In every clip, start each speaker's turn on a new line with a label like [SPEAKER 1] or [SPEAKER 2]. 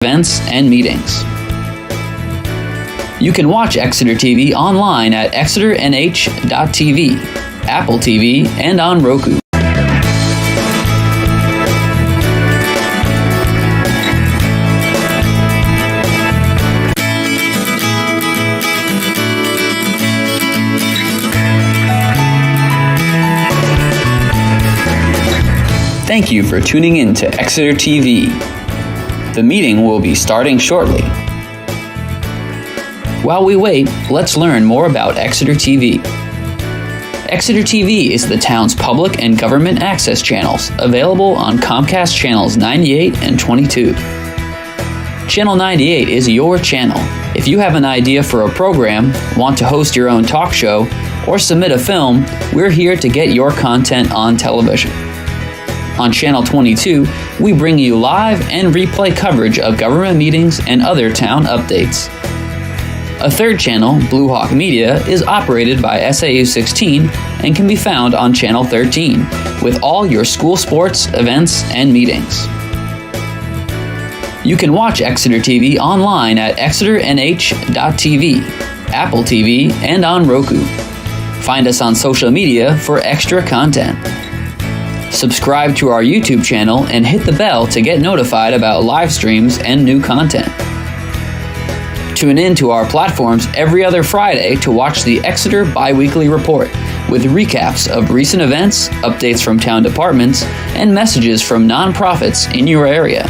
[SPEAKER 1] events and meetings. You can watch Exeter TV online at exeternh.tv, Apple TV, and on Roku. Thank you for tuning in to Exeter TV. The meeting will be starting shortly. While we wait, let's learn more about Exeter TV. Exeter TV is the town's public and government access channels, available on Comcast channels 98 and 22. Channel 98 is your channel. If you have an idea for a program, want to host your own talk show, or submit a film, we're here to get your content on television. On Channel 22, we bring you live and replay coverage of government meetings and other town updates. A third channel, Blue Hawk Media, is operated by SAU 16 and can be found on Channel 13, with all your school sports, events, and meetings. You can watch Exeter TV online at exeternh.tv, Apple TV, and on Roku. Find us on social media for extra content. Subscribe to our YouTube channel and hit the bell to get notified about live streams and new content. Tune in to our platforms every other Friday to watch the Exeter Bi-Weekly Report with recaps of recent events, updates from town departments, and messages from nonprofits in your area.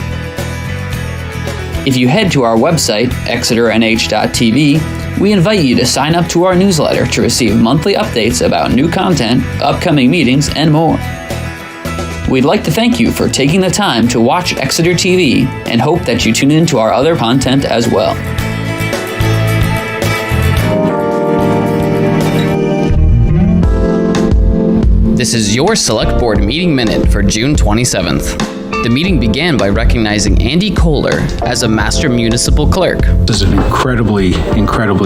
[SPEAKER 1] If you head to our website, exeternh.tv, we invite you to sign up to our newsletter to receive monthly updates about new content, upcoming meetings, and more. We'd like to thank you for taking the time to watch Exeter TV and hope that you tune in to our other content as well. This is your Select Board Meeting Minute for June 27th. The meeting began by recognizing Andy Kohler as a Master Municipal Clerk.
[SPEAKER 2] This is an incredibly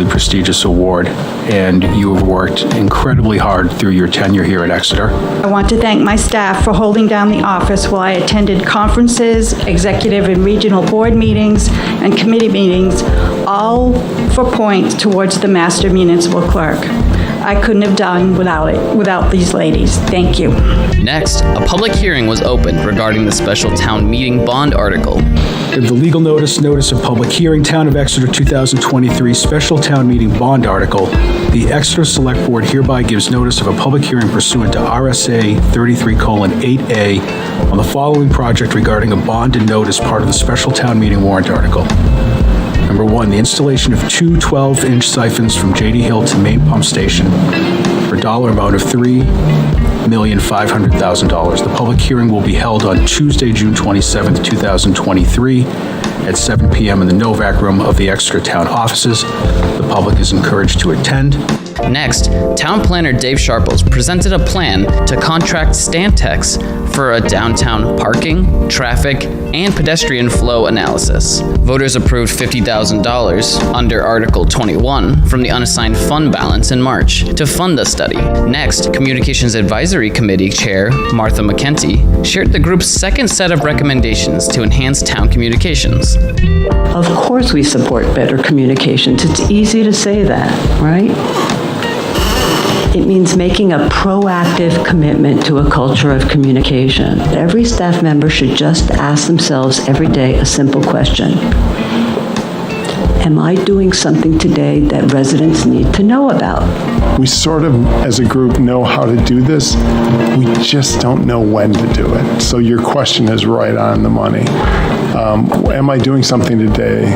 [SPEAKER 2] prestigious award, and you have worked incredibly hard through your tenure here at Exeter.
[SPEAKER 3] I want to thank my staff for holding down the office while I attended conferences, executive and regional board meetings, and committee meetings, all for points towards the Master Municipal Clerk. I couldn't have done without these ladies. Thank you.
[SPEAKER 1] Next, a public hearing was opened regarding the special town meeting bond article.
[SPEAKER 2] The legal notice of public hearing, Town of Exeter 2023 special town meeting bond article. The Exeter Select Board hereby gives notice of a public hearing pursuant to RSA 33:8A on the following project regarding a bond and note as part of the special town meeting warrant article. Number 1, the installation of two 12-inch siphons from J.D. Hill to main pump station for a dollar amount of $3,500,000. The public hearing will be held on Tuesday, June 27th, 2023 at 7 p.m. in the Novak Room of the Exeter Town offices. The public is encouraged to attend.
[SPEAKER 1] Next, Town Planner Dave Sharples presented a plan to contract Stantec for a downtown parking, traffic, and pedestrian flow analysis. Voters approved $50,000 under Article 21 from the unassigned fund balance in March to fund the study. Next, Communications Advisory Committee Chair Martha McKenty shared the group's second set of recommendations to enhance town communications.
[SPEAKER 4] Of course we support better communications. It's easy to say that, right? It means making a proactive commitment to a culture of communication. Every staff member should just ask themselves every day a simple question. Am I doing something today that residents need to know about?
[SPEAKER 5] We sort of, as a group, know how to do this. We just don't know when to do it. So your question is right on the money. Am I doing something today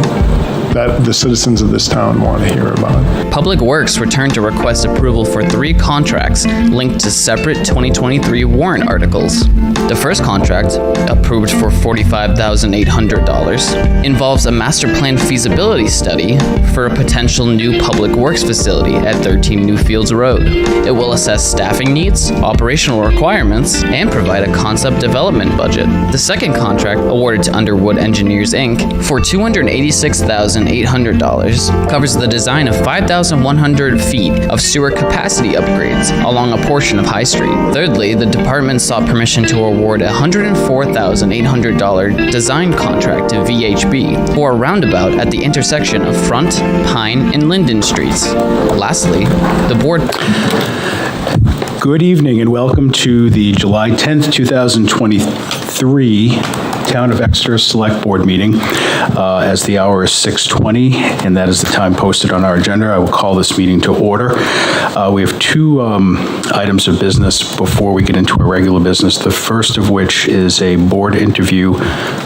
[SPEAKER 5] that the citizens of this town want to hear about?
[SPEAKER 1] Public Works returned to request approval for 3 contracts linked to separate 2023 warrant articles. The first contract, approved for $45,800, involves a master plan feasibility study for a potential new public works facility at 13 Newfields Road. It will assess staffing needs, operational requirements, and provide a concept development budget. The second contract, awarded to Underwood Engineers Inc. for $286,800,
[SPEAKER 6] $4,800 covers the design of 5,100 feet of sewer capacity upgrades along a portion of High Street. Thirdly, the department sought permission to award a $104,800 design contract to VHB for a roundabout at the intersection of Front, Pine, and Linden Streets. Lastly, the board...
[SPEAKER 2] Good evening and welcome to the July 10th, 2023 Town of Exeter Select Board meeting. As the hour is 6:20, and that is the time posted on our agenda, I will call this meeting to order. We have two items of business before we get into our regular business, the first of which is a board interview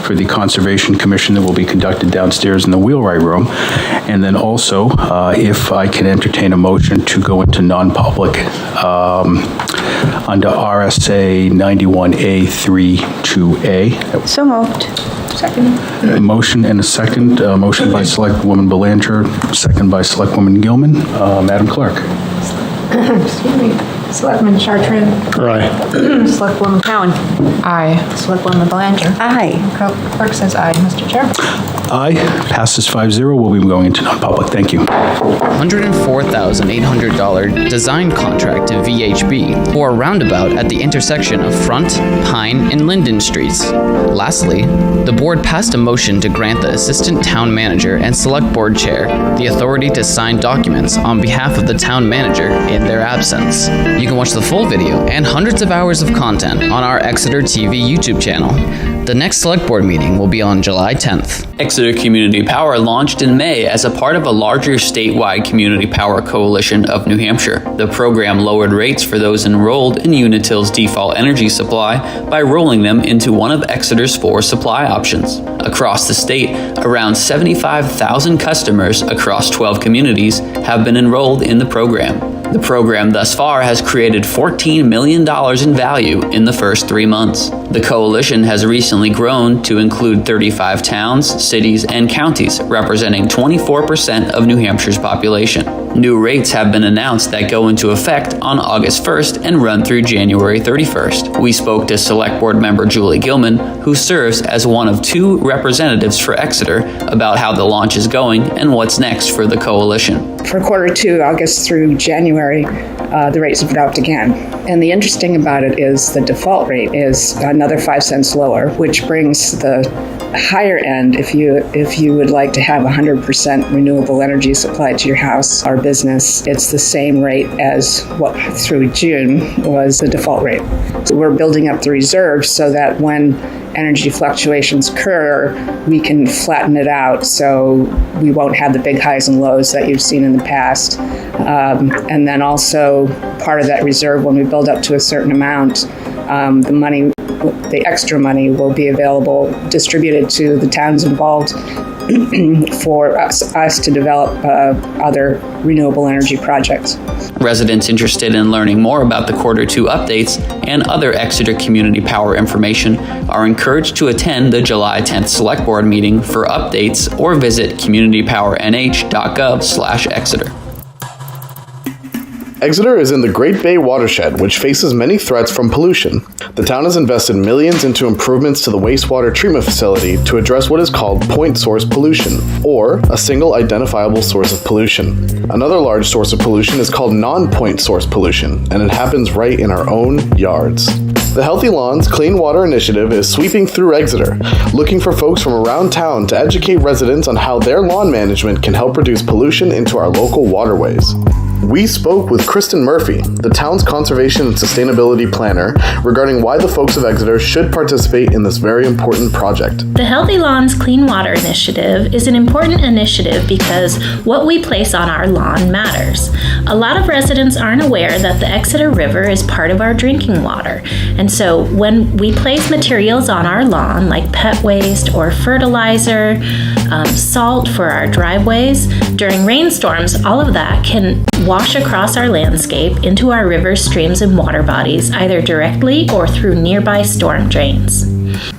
[SPEAKER 2] for the Conservation Commission that will be conducted downstairs in the wheelwright room. And then also, if I can entertain a motion to go into non-public under RSA 91A32A.
[SPEAKER 7] So moved. Second.
[SPEAKER 2] A motion and a second. Motion by Selectwoman Belanger, second by Selectwoman Gilman. Madam Clerk.
[SPEAKER 7] Excuse me. Selectman Chartrand.
[SPEAKER 5] Aye.
[SPEAKER 7] Selectwoman Cowan. Aye. Selectwoman Belanger.
[SPEAKER 3] Aye.
[SPEAKER 7] Clerk says aye. Mr. Chair.
[SPEAKER 2] Aye. Passes 5-0. We'll be going into non-public. Thank you.
[SPEAKER 6] $104,800 design contract to VHB for a roundabout at the intersection of Front, Pine, and Linden Streets. Lastly, the board passed a motion to grant the Assistant Town Manager and Select Board Chair the authority to sign documents on behalf of the Town Manager in their absence. You can watch the full video and hundreds of hours of content on our Exeter TV YouTube channel. The next Select Board meeting will be on July 10th.
[SPEAKER 1] Exeter Community Power launched in May as a part of a larger statewide community power coalition of New Hampshire. The program lowered rates for those enrolled in Unitil's default energy supply by rolling them into one of Exeter's 4 supply options. Across the state, around 75,000 customers across 12 communities have been enrolled in the program. The program thus far has created $14 million in value in the first 3 months. The coalition has recently grown to include 35 towns, cities, and counties, representing 24% of New Hampshire's population. New rates have been announced that go into effect on August 1st and run through January 31st. We spoke to Select Board member Julie Gilman, who serves as one of 2 representatives for Exeter, about how the launch is going and what's next for the coalition.
[SPEAKER 8] For Q2, August through January, the rates have dropped again. And the interesting about it is the default rate is another 5 cents lower, which brings the higher end, if you would like to have 100% renewable energy supplied to your house or business, it's the same rate as what through June was the default rate. So we're building up the reserves so that when energy fluctuations occur, we can flatten it out so we won't have the big highs and lows that you've seen in the past. And then also part of that reserve, when we build up to a certain amount, the extra money will be available, distributed to the towns involved for us to develop other renewable energy projects.
[SPEAKER 1] Residents interested in learning more about the Q2 updates and other Exeter Community Power information are encouraged to attend the July 10th Select Board meeting for updates or visit communitypowernh.gov/Exeter.
[SPEAKER 9] Exeter is in the Great Bay watershed, which faces many threats from pollution. The town has invested millions into improvements to the wastewater treatment facility to address what is called point source pollution, or a single identifiable source of pollution. Another large source of pollution is called non-point source pollution, and it happens right in our own yards. The Healthy Lawns Clean Water Initiative is sweeping through Exeter, looking for folks from around town to educate residents on how their lawn management can help reduce pollution into our local waterways. We spoke with Kristen Murphy, the town's conservation and sustainability planner, regarding why the folks of Exeter should participate in this very important project.
[SPEAKER 10] The Healthy Lawns Clean Water Initiative is an important initiative because what we place on our lawn matters. A lot of residents aren't aware that the Exeter River is part of our drinking water, and so when we place materials on our lawn, like pet waste or fertilizer, salt for our driveways, during rainstorms, all of that can wash across our landscape into our rivers, streams, and water bodies, either directly or through nearby storm drains.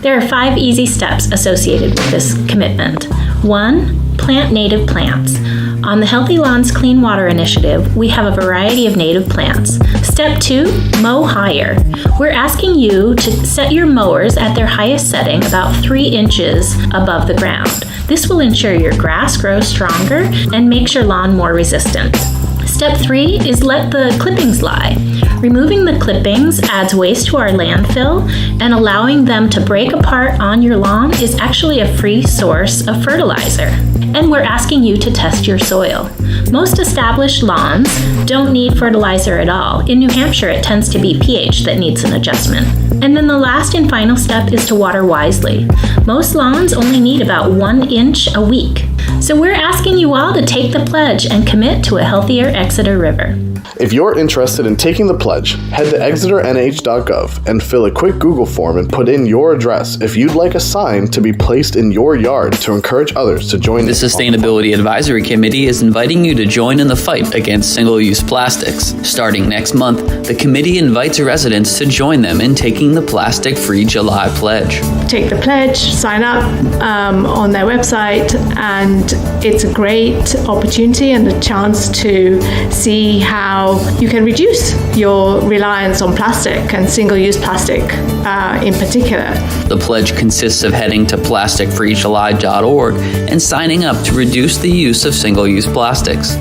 [SPEAKER 10] There are 5 easy steps associated with this commitment. 1, plant native plants. On the Healthy Lawns Clean Water Initiative, we have a variety of native plants. Step 2, mow higher. We're asking you to set your mowers at their highest setting about 3 inches above the ground. This will ensure your grass grows stronger and makes your lawn more resistant. Step 3 is let the clippings lie. Removing the clippings adds waste to our landfill, and allowing them to break apart on your lawn is actually a free source of fertilizer. And we're asking you to test your soil. Most established lawns don't need fertilizer at all. In New Hampshire, it tends to be pH that needs an adjustment. And then the last and final step is to water wisely. Most lawns only need about 1 inch a week. So we're asking you all to take the pledge and commit to a healthier Exeter River.
[SPEAKER 9] If you're interested in taking the pledge, head to exeternh.gov and fill a quick Google form and put in your address if you'd like a sign to be placed in your yard to encourage others to join.
[SPEAKER 1] The Sustainability Advisory Committee is inviting you to join in the fight against single-use plastics. Starting next month, the committee invites residents to join them in taking the Plastic-Free July pledge.
[SPEAKER 11] Take the pledge, sign up on their website, and it's a great opportunity and a chance to see how you can reduce your reliance on plastic and single-use plastic in particular.
[SPEAKER 1] The pledge consists of heading to plasticfreejuly.org and signing up to reduce the use of single-use plastics.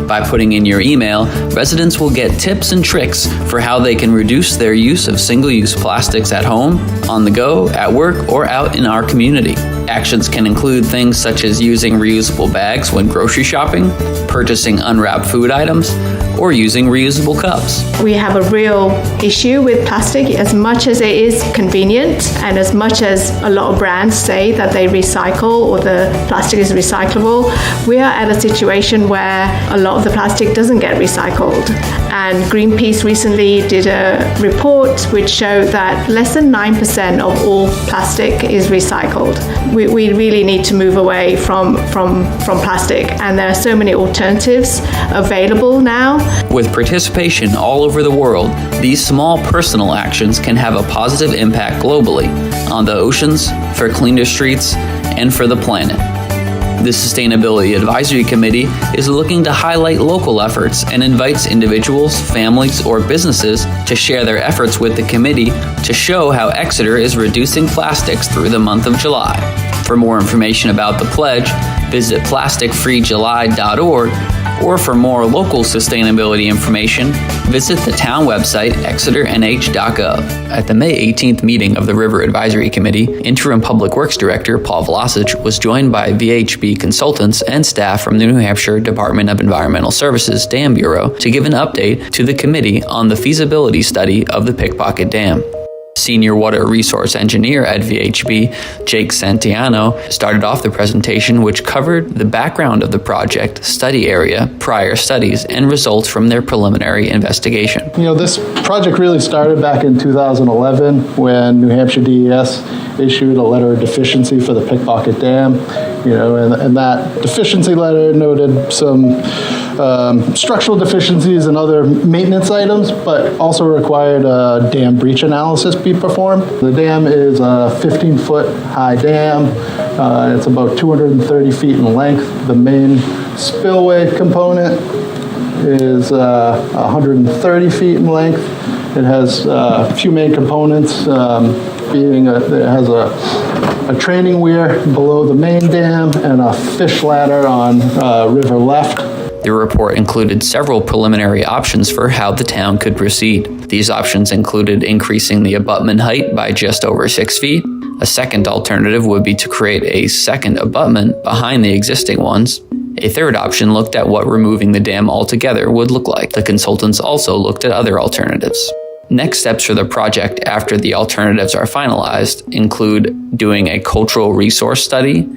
[SPEAKER 1] By putting in your email, residents will get tips and tricks for how they can reduce their use of single-use plastics at home, on the go, at work, or out in our community. Actions can include things such as using reusable bags when grocery shopping, purchasing unwrapped food items, or using reusable cups.
[SPEAKER 11] We have a real issue with plastic. As much as it is convenient and as much as a lot of brands say that they recycle or the plastic is recyclable, we are at a situation where a lot of the plastic doesn't get recycled. And Greenpeace recently did a report which showed that less than 9% of all plastic is recycled. We really need to move away from plastic, and there are so many alternatives available now.
[SPEAKER 1] With participation all over the world, these small personal actions can have a positive impact globally on the oceans, for cleaner streets, and for the planet. The Sustainability Advisory Committee is looking to highlight local efforts and invites individuals, families, or businesses to share their efforts with the committee to show how Exeter is reducing plastics through the month of July. For more information about the pledge, visit plasticfreejuly.org, or for more local sustainability information, visit the town website exeternh.gov. At the May 18th meeting of the River Advisory Committee, Interim Public Works Director Paul Vlasic was joined by VHB consultants and staff from the New Hampshire Department of Environmental Services Dam Bureau to give an update to the committee on the feasibility study of the Pickpocket Dam. Senior Water Resource Engineer at VHB, Jake Santiano, started off the presentation, which covered the background of the project, study area, prior studies, and results from their preliminary investigation.
[SPEAKER 12] This project really started back in 2011 when New Hampshire DES issued a letter of deficiency for the Pickpocket Dam. And that deficiency letter noted some structural deficiencies and other maintenance items, but also required a dam breach analysis be performed. The dam is a 15-foot high dam. It's about 230 feet in length. The main spillway component is 130 feet in length. It has a few main components, it has a training weir below the main dam and a fish ladder on river left.
[SPEAKER 1] The report included several preliminary options for how the town could proceed. These options included increasing the abutment height by just over 6 feet. A second alternative would be to create a second abutment behind the existing ones. A third option looked at what removing the dam altogether would look like. The consultants also looked at other alternatives. Next steps for the project after the alternatives are finalized include doing a cultural resource study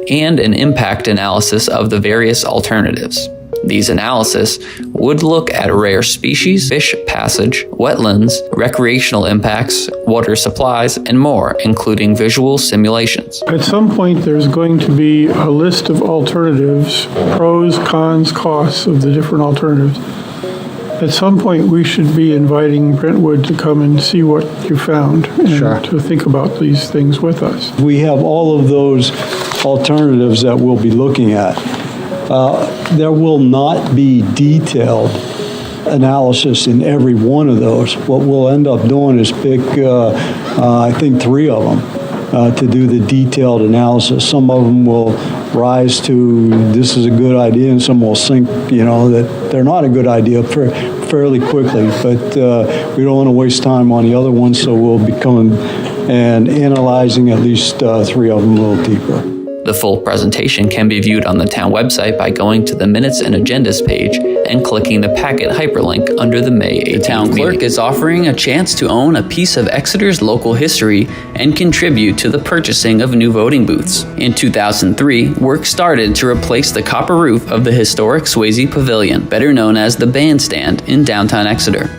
[SPEAKER 1] and an impact analysis of the various alternatives. These analyses would look at rare species, fish passage, wetlands, recreational impacts, water supplies, and more, including visual simulations.
[SPEAKER 13] At some point, there's going to be a list of alternatives, pros, cons, costs of the different alternatives. At some point, we should be inviting Brentwood to come and see what you found and to think about these things with us.
[SPEAKER 14] We have all of those alternatives that we'll be looking at. there will not be detailed analysis in every one of those. What we'll end up doing is pick, I think, 3 of them to do the detailed analysis. Some of them will rise to this is a good idea, and some will sink, that they're not a good idea fairly quickly. But we don't want to waste time on the other ones, so we'll be coming and analyzing at least 3 of them a little deeper.
[SPEAKER 1] The full presentation can be viewed on the town website by going to the Minutes and Agendas page and clicking the packet hyperlink under the May 18th. The town clerk is offering a chance to own a piece of Exeter's local history and contribute to the purchasing of new voting booths. In 2003, work started to replace the copper roof of the historic Swayze Pavilion, better known as the Bandstand, in downtown Exeter.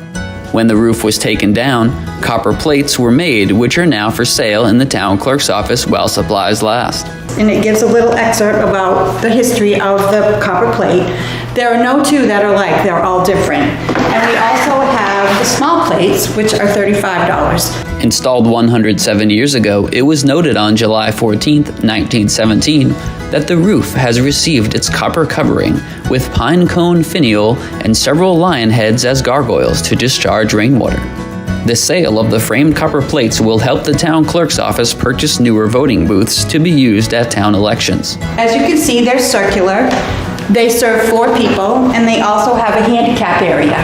[SPEAKER 1] When the roof was taken down, copper plates were made, which are now for sale in the town clerk's office while supplies last.
[SPEAKER 3] And it gives a little excerpt about the history of the copper plate. There are no 2 that are alike, they're all different. And we also have the small plates, which are $35.
[SPEAKER 1] Installed 107 years ago, it was noted on July 14, 1917, that the roof has received its copper covering with pine cone finial and several lion heads as gargoyles to discharge rainwater. The sale of the framed copper plates will help the town clerk's office purchase newer voting booths to be used at town elections.
[SPEAKER 3] As you can see, they're circular. They serve 4 people, and they also have a handicap area.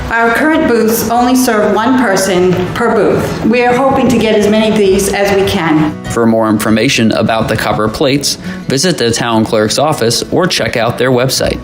[SPEAKER 3] Our current booths only serve 1 person per booth. We are hoping to get as many of these as we can.
[SPEAKER 1] For more information about the copper plates, visit the town clerk's office or check out their website.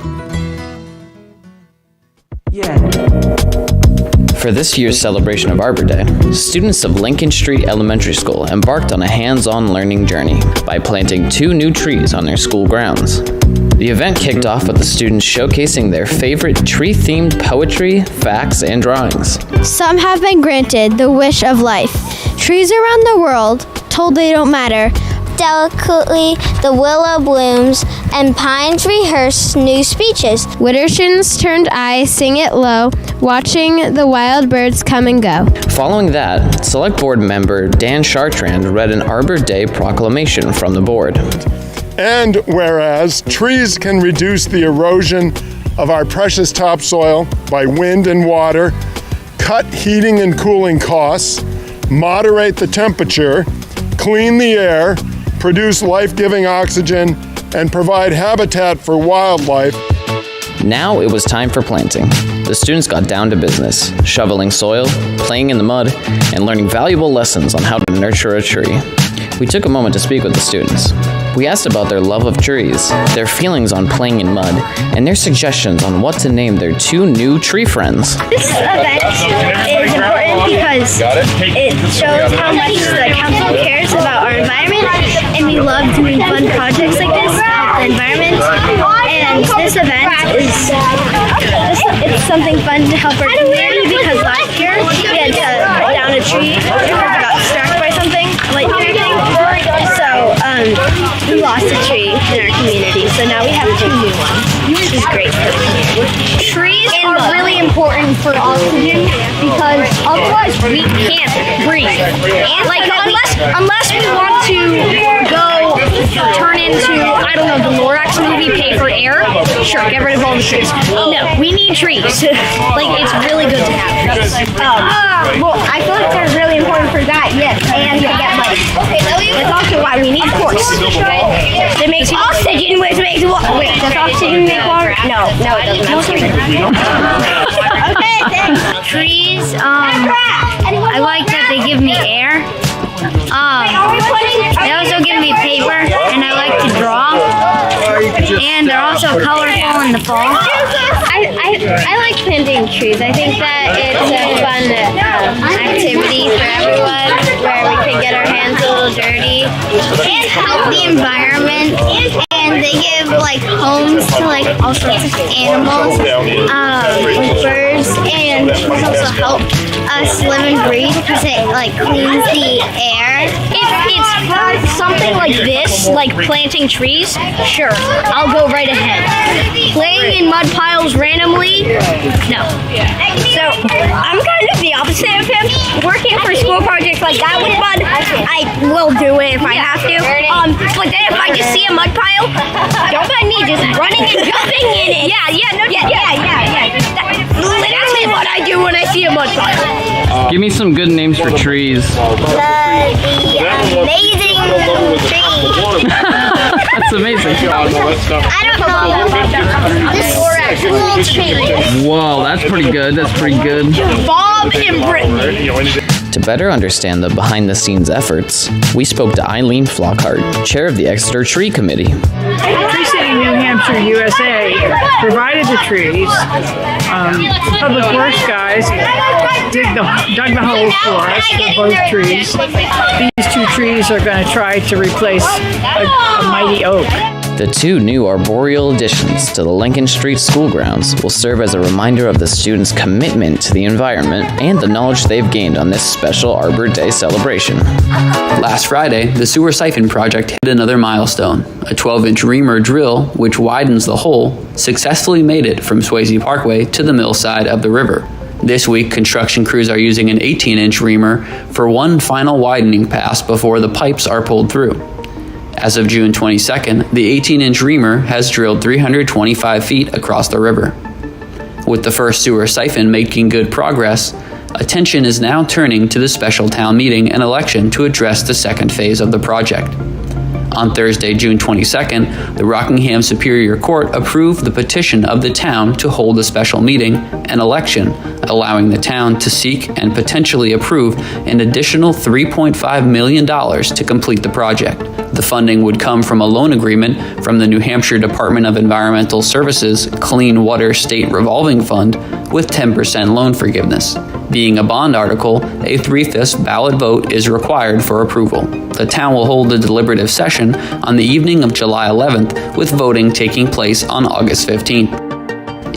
[SPEAKER 6] For this year's celebration of Arbor Day, students of Lincoln Street Elementary School embarked on a hands-on learning journey by planting 2 new trees on their school grounds. The event kicked off with the students showcasing their favorite tree-themed poetry, facts, and drawings.
[SPEAKER 15] Some have been granted the wish of life. Trees around the world told they don't matter. Delicately, the willow blooms, and pines rehearse new speeches.
[SPEAKER 16] Widdershins turned eyes sing it low, watching the wild birds come and go.
[SPEAKER 6] Following that, Select Board member Dan Chartrand read an Arbor Day proclamation from the board.
[SPEAKER 5] And whereas trees can reduce the erosion of our precious topsoil by wind and water, cut heating and cooling costs, moderate the temperature, clean the air, produce life-giving oxygen, and provide habitat for wildlife.
[SPEAKER 6] Now it was time for planting. The students got down to business, shoveling soil, playing in the mud, and learning valuable lessons on how to nurture a tree. We took a moment to speak with the students. We asked about their love of trees, their feelings on playing in mud, and their suggestions on what to name their 2 new tree friends.
[SPEAKER 15] This event is important because it shows how much the council cares about our environment, and we love doing fun projects like this to help the environment. And this event it's something fun to help our community because last year we had to put down a tree because it got struck by something, like anything. So we lost a tree in our community, so now we have 2 new ones, which is great for the community. Trees are really important for oxygen because otherwise we can't breathe. And like unless we want to go turn into, I don't know, the Lorax movie, Pay for Air, sure, get rid of all the trees. No, we need trees. Like, it's really good to have trees. Well, I feel like they're really important for that, yes, and to get money. That's also why we need, of course. It makes oxygen, which makes water. Wait, does oxygen make water? No, it doesn't. Okay, thanks. Trees, I like that they give me air. They also give me paper, and I like to draw. And they're also colorful in the fall. I like planting trees. I think that it's a fun activity for everyone, where we can get our hands a little dirty and help the environment. And they give like homes to like all sorts of animals, like birds, and trees also help us live and breathe because it like cleans the air. If it's for something like this, like planting trees, sure, I'll go right ahead. Playing in mud piles randomly, no. So I'm kind of the opposite of him. Working for school projects like that with mud, I will do it if I have to. But then if I just see a mud pile, don't mind me, just running and jumping in it. Yeah. That's literally what I do when I see a mud pile.
[SPEAKER 6] Give me some good names for trees.
[SPEAKER 15] The amazing tree.
[SPEAKER 6] That's amazing.
[SPEAKER 15] I don't know. This cool tree.
[SPEAKER 6] Whoa, that's pretty good.
[SPEAKER 15] Bob and Brittany.
[SPEAKER 6] To better understand the behind-the-scenes efforts, we spoke to Eileen Flockhart, chair of the Exeter Tree Committee.
[SPEAKER 17] Tree City, New Hampshire, USA provided the trees. The Public Works guys dug the holes for us for both trees. These two trees are going to try to replace a mighty oak.
[SPEAKER 6] The two new arboreal additions to the Lincoln Street School grounds will serve as a reminder of the students' commitment to the environment and the knowledge they've gained on this special Arbor Day celebration.
[SPEAKER 1] Last Friday, the sewer siphon project hit another milestone. A 12-inch reamer drill, which widens the hole, successfully made it from Swayze Parkway to the mill side of the river. This week, construction crews are using an 18-inch reamer for one final widening pass before the pipes are pulled through. As of June 22nd, the 18-inch reamer has drilled 325 feet across the river. With the first sewer siphon making good progress, attention is now turning to the special town meeting and election to address the second phase of the project. On Thursday, June 22nd, the Rockingham Superior Court approved the petition of the town to hold a special meeting and election, allowing the town to seek and potentially approve an additional $3.5 million to complete the project. The funding would come from a loan agreement from the New Hampshire Department of Environmental Services Clean Water State Revolving Fund with 10% loan forgiveness. Being a bond article, a 3/5 ballot vote is required for approval. The town will hold a deliberative session on the evening of July 11th, with voting taking place on August 15th.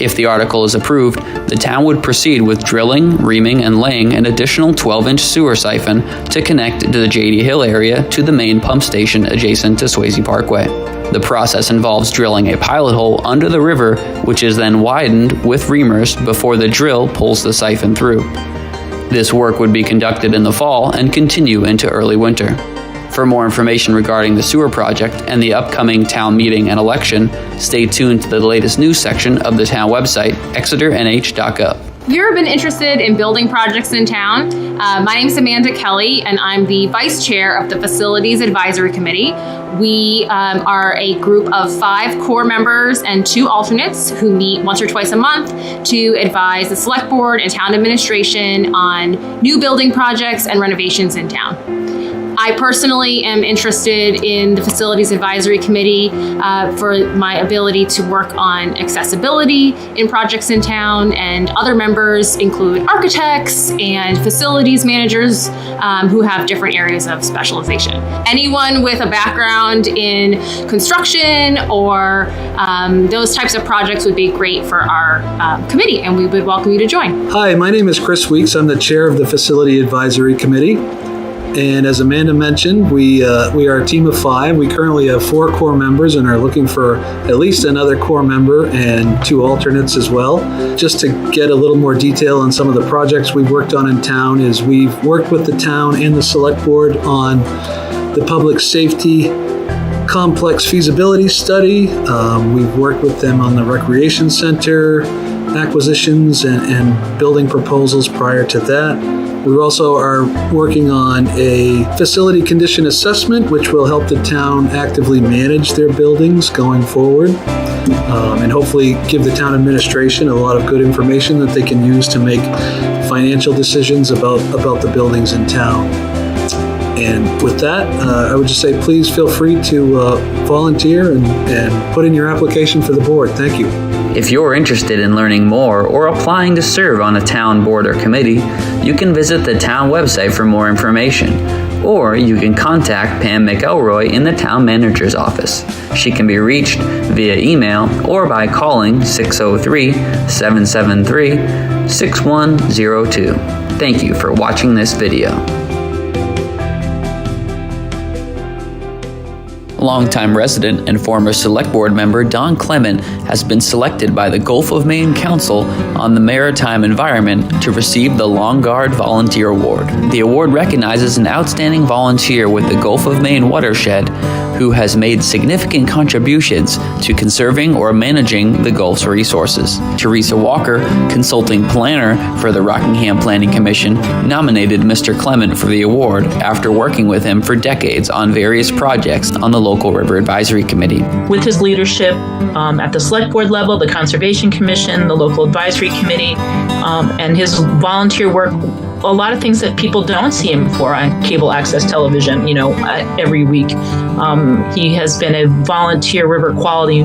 [SPEAKER 1] If the article is approved, the town would proceed with drilling, reaming, and laying an additional 12-inch sewer siphon to connect to the J.D. Hill area to the main pump station adjacent to Swayze Parkway. The process involves drilling a pilot hole under the river, which is then widened with reamers before the drill pulls the siphon through. This work would be conducted in the fall and continue into early winter. For more information regarding the sewer project and the upcoming town meeting and election, stay tuned to the latest news section of the town website, exeternh.gov.
[SPEAKER 18] Have you ever been interested in building projects in town? My name is Amanda Kelly, and I'm the Vice Chair of the Facilities Advisory Committee. We are a group of 5 core members and 2 alternates who meet once or twice a month to advise the Select Board and Town Administration on new building projects and renovations in town. I personally am interested in the Facilities Advisory Committee for my ability to work on accessibility in projects in town, and other members include architects and facilities managers who have different areas of specialization. Anyone with a background in construction or those types of projects would be great for our committee, and we would welcome you to join.
[SPEAKER 2] Hi, my name is Chris Weeks. I'm the chair of the Facility Advisory Committee. And as Amanda mentioned, we are a team of 5. We currently have 4 core members and are looking for at least another core member and 2 alternates as well. Just to get a little more detail on some of the projects we've worked on in town is we've worked with the town and the Select Board on the public safety complex feasibility study. We've worked with them on the recreation center acquisitions and building proposals prior to that. We also are working on a facility condition assessment, which will help the town actively manage their buildings going forward, and hopefully give the town administration a lot of good information that they can use to make financial decisions about the buildings in town. And with that, I would just say please feel free to volunteer and put in your application for the board. Thank you.
[SPEAKER 1] If you're interested in learning more or applying to serve on a town board or committee, you can visit the town website for more information, or you can contact Pam McElroy in the town manager's office. She can be reached via email or by calling 603-773-6102. Thank you for watching this video. Longtime resident and former Select Board member Don Clement has been selected by the Gulf of Maine Council on the Maritime Environment to receive the Long Guard Volunteer Award. The award recognizes an outstanding volunteer with the Gulf of Maine watershed who has made significant contributions to conserving or managing the Gulf's resources. Teresa Walker, consulting planner for the Rockingham Planning Commission, nominated Mr. Clement for the award after working with him for decades on various projects on the local River Advisory Committee.
[SPEAKER 19] With his leadership at the Select Board level, the Conservation Commission, the local Advisory Committee, and his volunteer work, a lot of things that people don't see him for on cable access television, every week. He has been a volunteer river quality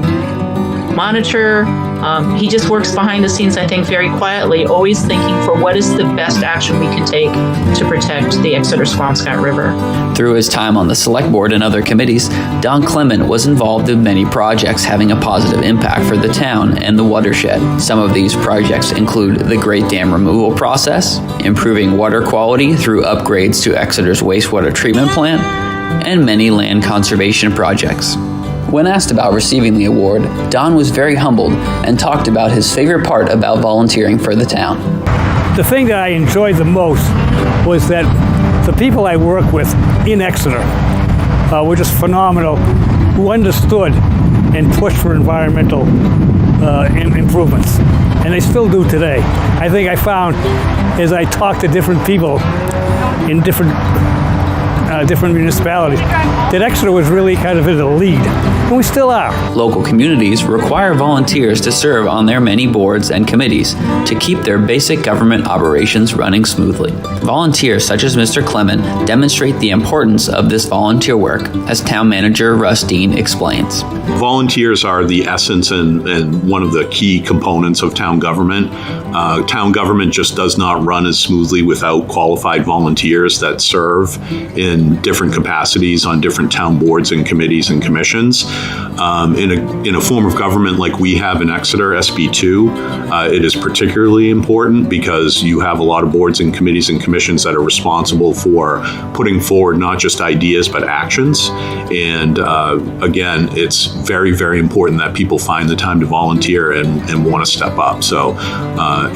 [SPEAKER 19] monitor. He just works behind the scenes, I think, very quietly, always thinking for what is the best action we can take to protect the Exeter Swampscott River.
[SPEAKER 1] Through his time on the Select Board and other committees, Don Clement was involved in many projects having a positive impact for the town and the watershed. Some of these projects include the Great Dam removal process, improving water quality through upgrades to Exeter's wastewater treatment plant, and many land conservation projects. When asked about receiving the award, Don was very humbled and talked about his favorite part about volunteering for the town.
[SPEAKER 20] The thing that I enjoyed the most was that the people I work with in Exeter were just phenomenal, who understood and pushed for environmental improvements. And they still do today. I think I found, as I talked to different people in different municipalities, that Exeter was really kind of in the lead, and we still are.
[SPEAKER 1] Local communities require volunteers to serve on their many boards and committees to keep their basic government operations running smoothly. Volunteers such as Mr. Clement demonstrate the importance of this volunteer work, as Town Manager Russ Dean explains.
[SPEAKER 21] Volunteers are the essence and one of the key components of town government. Town government just does not run as smoothly without qualified volunteers that serve in different capacities on different town boards and committees and commissions. In a form of government like we have in Exeter, SB2, it is particularly important because you have a lot of boards and committees and commissions that are responsible for putting forward not just ideas but actions. And again, it's very, very important that people find the time to volunteer and want to step up. So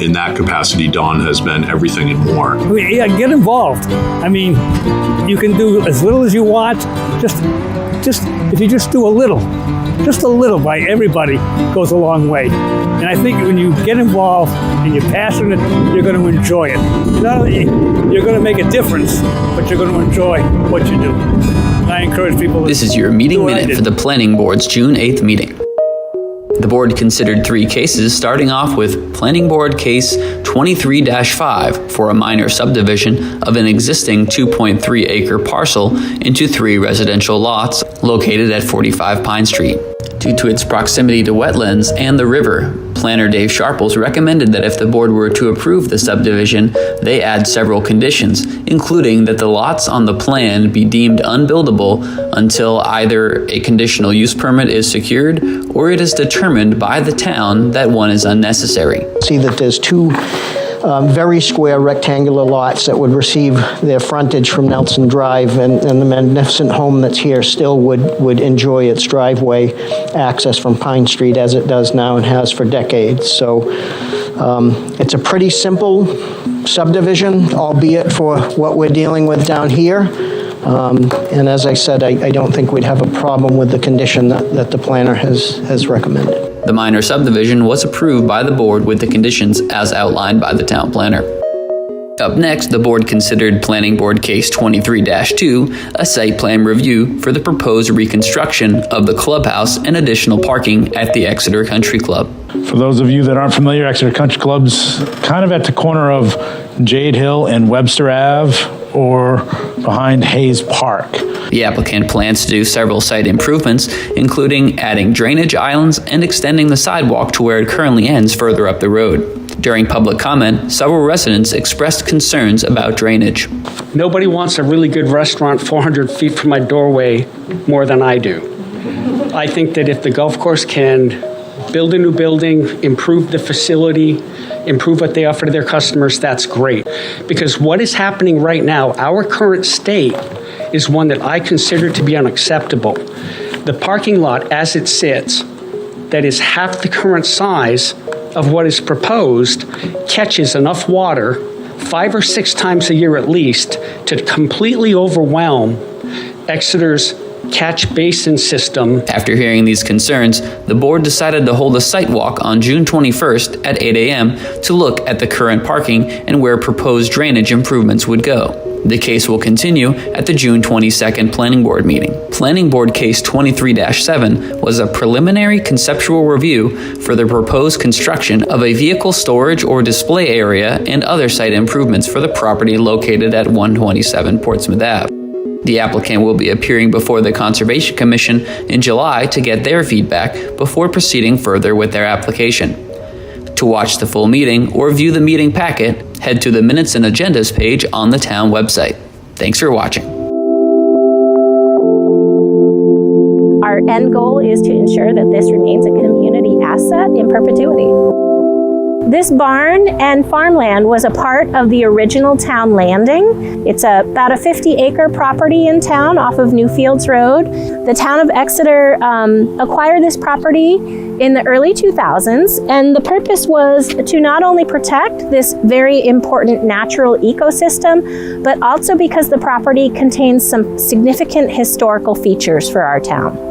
[SPEAKER 21] in that capacity, Don has been everything and more.
[SPEAKER 20] Yeah, get involved. I mean, you can do as little as you want. Just if you just do a little by everybody goes a long way. And I think when you get involved and you're passionate, you're going to enjoy it. Not only you're going to make a difference, but you're going to enjoy what you do. And I encourage people to.
[SPEAKER 1] This is your meeting minute for the Planning Board's June 8th meeting. The board considered 3 cases, starting off with Planning Board Case 23-5 for a minor subdivision of an existing 2.3-acre parcel into 3 residential lots located at 45 Pine Street. Due to its proximity to wetlands and the river, planner Dave Sharples recommended that if the board were to approve the subdivision, they add several conditions, including that the lots on the plan be deemed unbuildable until either a conditional use permit is secured or it is determined by the town that one is unnecessary.
[SPEAKER 22] See that there's 2 very square rectangular lots that would receive their frontage from Nelson Drive, and the magnificent home that's here still would enjoy its driveway access from Pine Street as it does now and has for decades. So it's a pretty simple subdivision, albeit for what we're dealing with down here. And as I said, I don't think we'd have a problem with the condition that the planner has recommended.
[SPEAKER 1] The minor subdivision was approved by the board with the conditions as outlined by the town planner. Up next, the board considered Planning Board Case 23-2, a site plan review for the proposed reconstruction of the clubhouse and additional parking at the Exeter Country Club.
[SPEAKER 23] For those of you that aren't familiar, Exeter Country Club's kind of at the corner of Jade Hill and Webster Ave, or behind Hayes Park.
[SPEAKER 1] The applicant plans to do several site improvements, including adding drainage islands and extending the sidewalk to where it currently ends further up the road. During public comment, several residents expressed concerns about drainage.
[SPEAKER 24] Nobody wants a really good restaurant 400 feet from my doorway more than I do. I think that if the golf course can build a new building, improve the facility, improve what they offer to their customers, that's great. Because what is happening right now, our current state is one that I consider to be unacceptable. The parking lot as it sits, that is half the current size of what is proposed, catches enough water 5 or 6 times a year at least to completely overwhelm Exeter's catch basin system.
[SPEAKER 1] After hearing these concerns, the board decided to hold a site walk on June 21st at 8 a.m. to look at the current parking and where proposed drainage improvements would go. The case will continue at the June 22nd Planning Board meeting. Planning Board Case 23-7 was a preliminary conceptual review for the proposed construction of a vehicle storage or display area and other site improvements for the property located at 127 Portsmouth Ave. The applicant will be appearing before the Conservation Commission in July to get their feedback before proceeding further with their application. To watch the full meeting or view the meeting packet, head to the Minutes and Agendas page on the town website. Thanks for watching.
[SPEAKER 4] Our end goal is to ensure that this remains a community asset in perpetuity. This barn and farmland was a part of the original town landing. It's about a 50-acre property in town off of Newfields Road. The town of Exeter acquired this property in the early 2000s, and the purpose was to not only protect this very important natural ecosystem, but also because the property contains some significant historical features for our town.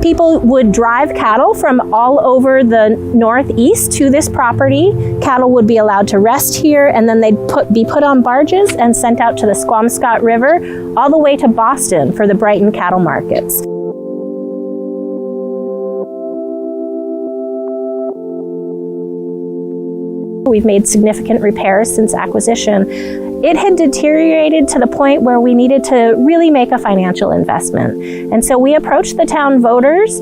[SPEAKER 4] People would drive cattle from all over the northeast to this property. Cattle would be allowed to rest here, and then they'd be put on barges and sent out to the Squamscott River all the way to Boston for the Brighton cattle markets. We've made significant repairs since acquisition. It had deteriorated to the point where we needed to really make a financial investment. And so we approached the town voters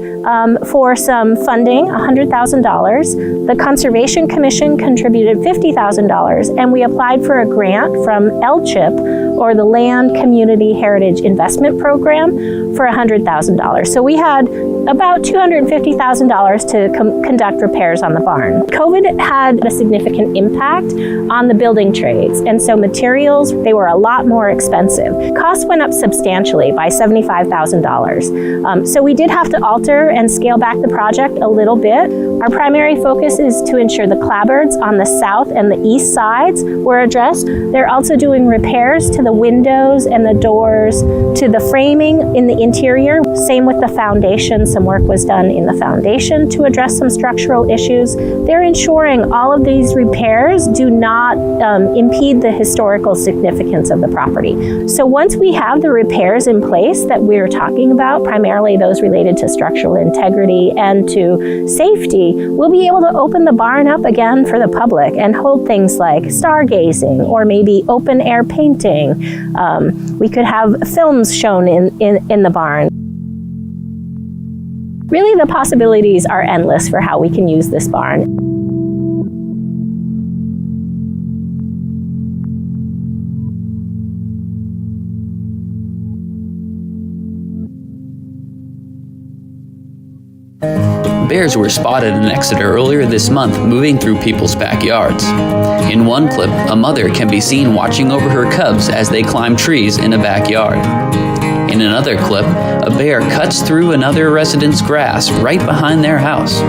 [SPEAKER 4] for some funding, $100,000. The Conservation Commission contributed $50,000, and we applied for a grant from LCHIP, or the Land Community Heritage Investment Program, for $100,000. So we had about $250,000 to conduct repairs on the barn. COVID had a significant impact on the building trades, and so materials, they were a lot more expensive. Costs went up substantially by $75,000. So we did have to alter and scale back the project a little bit. Our primary focus is to ensure the clapboards on the south and the east sides were addressed. They're also doing repairs to the windows and the doors, to the framing in the interior. Same with the foundation. Some work was done in the foundation to address some structural issues. They're ensuring all of these repairs do not impede the historical significance of the property. So once we have the repairs in place that we're talking about, primarily those related to structural integrity and to safety, we'll be able to open the barn up again for the public and hold things like stargazing or maybe open air painting. We could have films shown in the barn. Really, the possibilities are endless for how we can use this barn.
[SPEAKER 1] Bears were spotted in Exeter earlier this month moving through people's backyards. In one clip, a mother can be seen watching over her cubs as they climb trees in a backyard. In another clip, a bear cuts through another resident's grass right behind their house.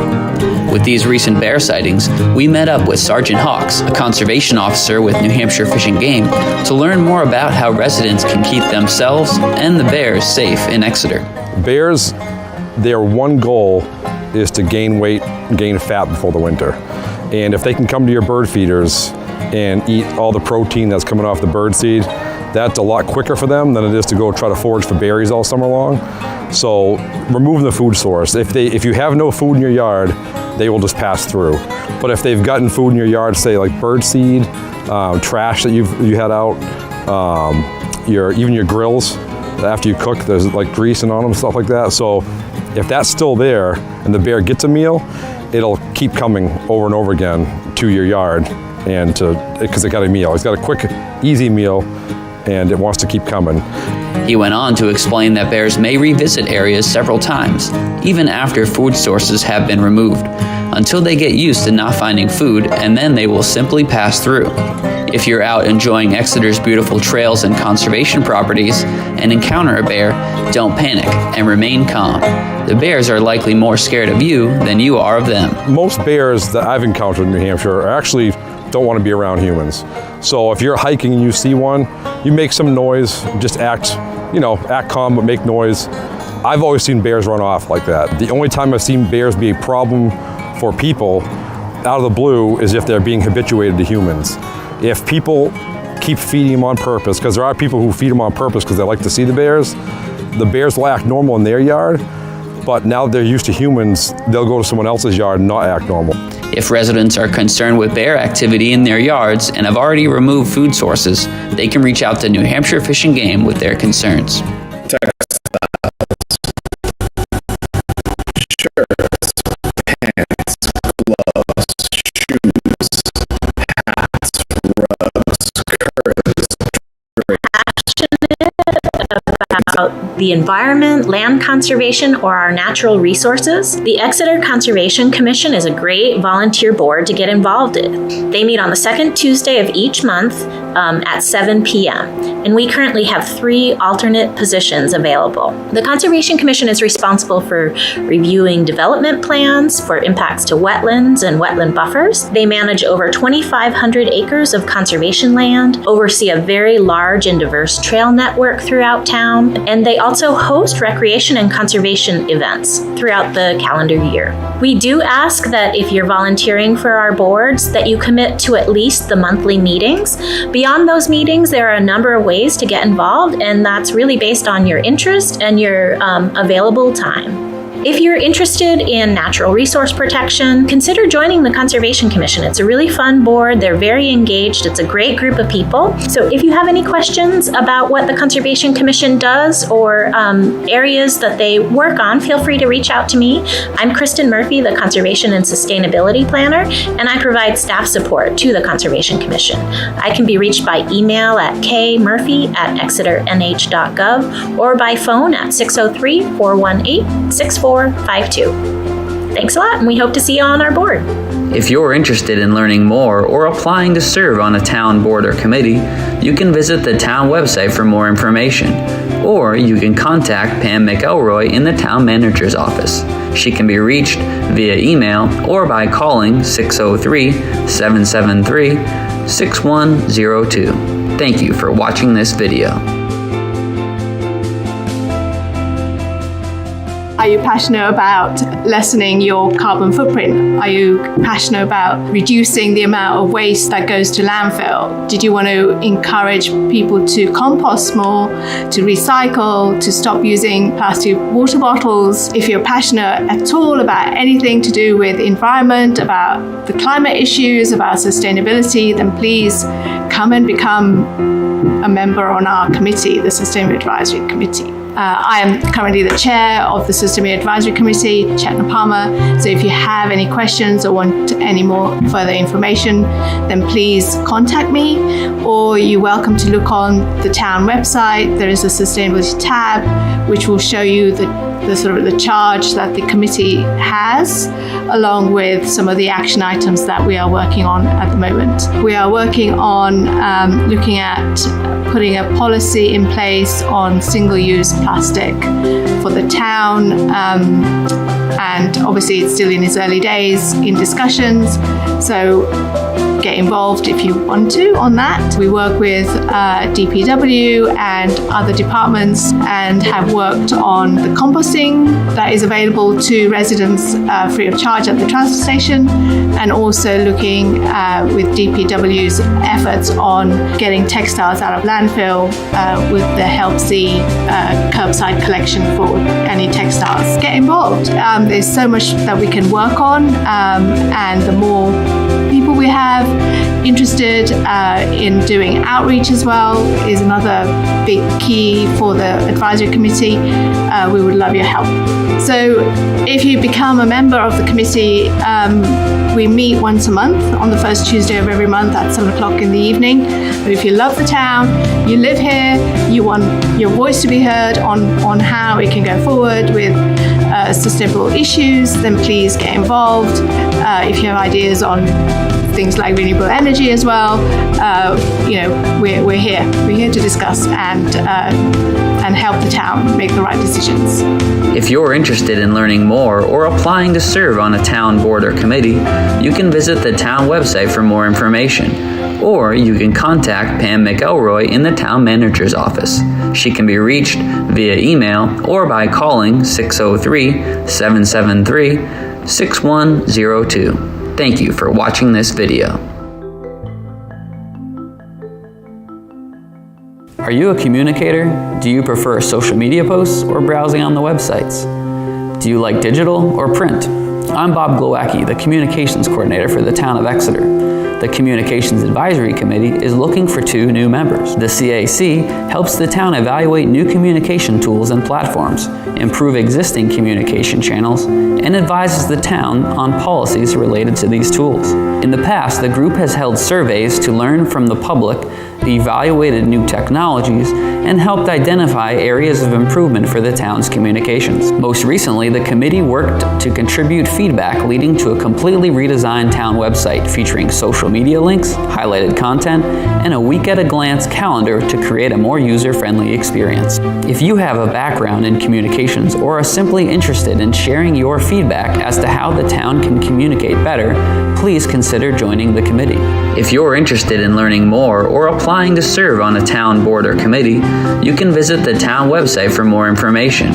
[SPEAKER 1] With these recent bear sightings, we met up with Sergeant Hawks, a conservation officer with New Hampshire Fish and Game, to learn more about how residents can keep themselves and the bears safe in Exeter.
[SPEAKER 7] Bears, their one goal is to gain weight, gain fat before the winter. And if they can come to your bird feeders and eat all the protein that's coming off the bird seed, that's a lot quicker for them than it is to go try to forage for berries all summer long. So removing the food source. If you have no food in your yard, they will just pass through. But if they've gotten food in your yard, say like bird seed, trash that you had out, even your grills, after you cook, there's like grease and on them, stuff like that. So if that's still there and the bear gets a meal, it'll keep coming over and over again to your yard and because it got a meal. It's got a quick, easy meal and it wants to keep coming.
[SPEAKER 1] He went on to explain that bears may revisit areas several times, even after food sources have been removed, until they get used to not finding food, and then they will simply pass through. If you're out enjoying Exeter's beautiful trails and conservation properties and encounter a bear, don't panic and remain calm. The bears are likely more scared of you than you are of them.
[SPEAKER 7] Most bears that I've encountered in New Hampshire actually don't want to be around humans. So if you're hiking and you see one, you make some noise, just act calm but make noise. I've always seen bears run off like that. The only time I've seen bears be a problem for people out of the blue is if they're being habituated to humans. If people keep feeding them on purpose, because there are people who feed them on purpose because they like to see the bears will act normal in their yard, but now that they're used to humans, they'll go to someone else's yard and not act normal.
[SPEAKER 1] If residents are concerned with bear activity in their yards and have already removed food sources, they can reach out to New Hampshire Fish and Game with their concerns.
[SPEAKER 4] About the environment, land conservation, or our natural resources, the Exeter Conservation Commission is a great volunteer board to get involved in. They meet on the second Tuesday of each month at 7 p.m. and we currently have 3 alternate positions available. The Conservation Commission is responsible for reviewing development plans for impacts to wetlands and wetland buffers. They manage over 2,500 acres of conservation land, oversee a very large and diverse trail network throughout town, and they also host recreation and conservation events throughout the calendar year. We do ask that if you're volunteering for our boards, that you commit to at least the monthly meetings. Beyond those meetings, there are a number of ways to get involved, and that's really based on your interest and your available time. If you're interested in natural resource protection, consider joining the Conservation Commission. It's a really fun board. They're very engaged. It's a great group of people. So if you have any questions about what the Conservation Commission does or areas that they work on, feel free to reach out to me. I'm Kristen Murphy, the Conservation and Sustainability Planner, and I provide staff support to the Conservation Commission. I can be reached by email at kmurphy@exeternh.gov or by phone at 603-418-6452. Thanks a lot, and we hope to see you on our board.
[SPEAKER 1] If you're interested in learning more or applying to serve on a town board or committee, you can visit the town website for more information, or you can contact Pam McElroy in the town manager's office. She can be reached via email or by calling 603-773-6102. Thank you for watching this video.
[SPEAKER 8] Are you passionate about lessening your carbon footprint? Are you passionate about reducing the amount of waste that goes to landfill? Did you want to encourage people to compost more, to recycle, to stop using plastic water bottles? If you're passionate at all about anything to do with environment, about the climate issues, about sustainability, then please come and become a member on our committee, the Sustainability Advisory Committee. I am currently the chair of the Sustainability Advisory Committee, Chetna Palmer. So if you have any questions or want any more further information, then please contact me, or you're welcome to look on the town website. There is a sustainability tab, which will show you the charge that the committee has, along with some of the action items that we are working on at the moment. We are working on looking at putting a policy in place on single-use plastic for the town, and obviously it's still in its early days in discussions, so get involved if you want to on that. We work with DPW and other departments and have worked on the composting that is available to residents free of charge at the transfer station, and also looking with DPW's efforts on getting textiles out of landfill with the Help Z curbside collection for any textiles. Get involved. There's so much that we can work on, and the more people we have interested in doing outreach as well is another big key for the advisory committee. We would love your help. So if you become a member of the committee, we meet once a month on the first Tuesday of every month at 7 o'clock in the evening. But if you love the town, you live here, you want your voice to be heard on how it can go forward with sustainable issues, then please get involved. If you have ideas on things like renewable energy as well, we're here. We're here to discuss and help the town make the right decisions.
[SPEAKER 1] If you're interested in learning more or applying to serve on a town board or committee, you can visit the town website for more information, or you can contact Pam McElroy in the town manager's office. She can be reached via email or by calling 603-773-6102. Thank you for watching this video. Are you a communicator? Do you prefer social media posts or browsing on the websites? Do you like digital or print? I'm Bob Glowacki, the Communications Coordinator for the Town of Exeter. The Communications Advisory Committee is looking for 2 new members. The CAC helps the town evaluate new communication tools and platforms, improve existing communication channels, and advises the town on policies related to these tools. In the past, the group has held surveys to learn from the public, evaluated new technologies, and helped identify areas of improvement for the town's communications. Most recently, the committee worked to contribute feedback leading to a completely redesigned town website featuring social media links, highlighted content, and a week-at-a-glance calendar to create a more user-friendly experience. If you have a background in communications or are simply interested in sharing your feedback as to how the town can communicate better, please consider joining the committee. If you're interested in learning more or applying to serve on a town board or committee, you can visit the town website for more information,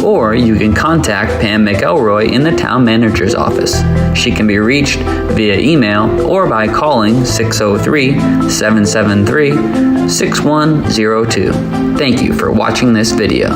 [SPEAKER 1] or you can contact Pam McElroy in the town manager's office. She can be reached via email or by calling 603-773-6102. Thank you for watching this video.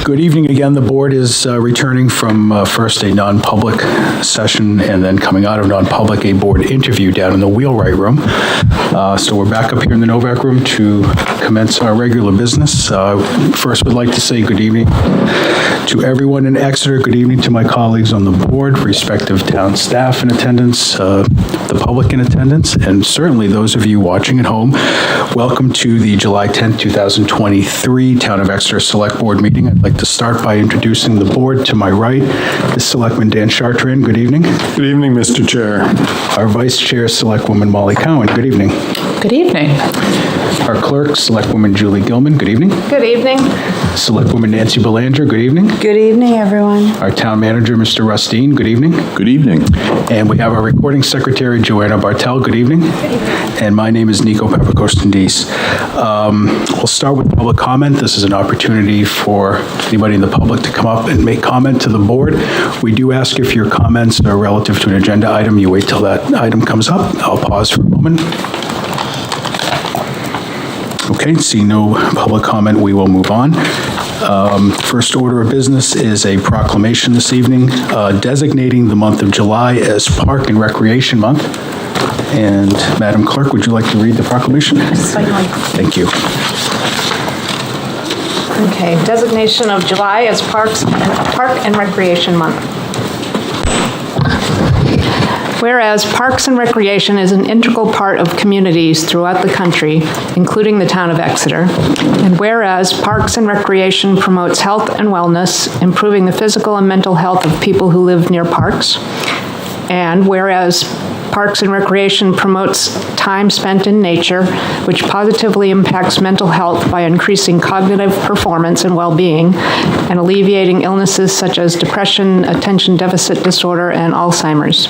[SPEAKER 2] Good evening again. The board is returning from first a non-public session and then coming out of non-public, a board interview down in the wheelwright room. So we're back up here in the Novak room to commence our regular business. First, we'd like to say good evening to everyone in Exeter. Good evening to my colleagues on the board, respective town staff in attendance, the public in attendance, and certainly those of you watching at home. Welcome to the July 10th, 2023 Town of Exeter Select Board meeting. I'd like to start by introducing the board. To my right is Selectman Dan Chartrand. Good evening.
[SPEAKER 5] Good evening, Mr. Chair.
[SPEAKER 2] Our Vice Chair, Selectwoman Molly Cowan. Good evening.
[SPEAKER 9] Good evening.
[SPEAKER 2] Our Clerk, Selectwoman Julie Gilman. Good evening.
[SPEAKER 9] Good evening.
[SPEAKER 2] Selectwoman Nancy Belanger. Good evening.
[SPEAKER 9] Good evening, everyone.
[SPEAKER 2] Our Town Manager, Mr. Rustine. Good evening.
[SPEAKER 10] Good evening.
[SPEAKER 2] And we have our Recording Secretary, Joanna Bartel. Good evening. And my name is Nico Papakostandis. We'll start with public comment. This is an opportunity for anybody in the public to come up and make comment to the board. We do ask if your comments are relative to an agenda item, you wait till that item comes up. I'll pause for a moment. Okay, seeing no public comment, we will move on. First order of business is a proclamation this evening designating the month of July as Park and Recreation Month. And Madam Clerk, would you like to read the proclamation?
[SPEAKER 9] Certainly.
[SPEAKER 2] Thank you.
[SPEAKER 9] Okay, designation of July as Park and Recreation Month. Whereas Parks and Recreation is an integral part of communities throughout the country, including the town of Exeter, and whereas Parks and Recreation promotes health and wellness, improving the physical and mental health of people who live near parks, and whereas Parks and Recreation promotes time spent in nature, which positively impacts mental health by increasing cognitive performance and well-being, and alleviating illnesses such as depression, attention deficit disorder, and Alzheimer's.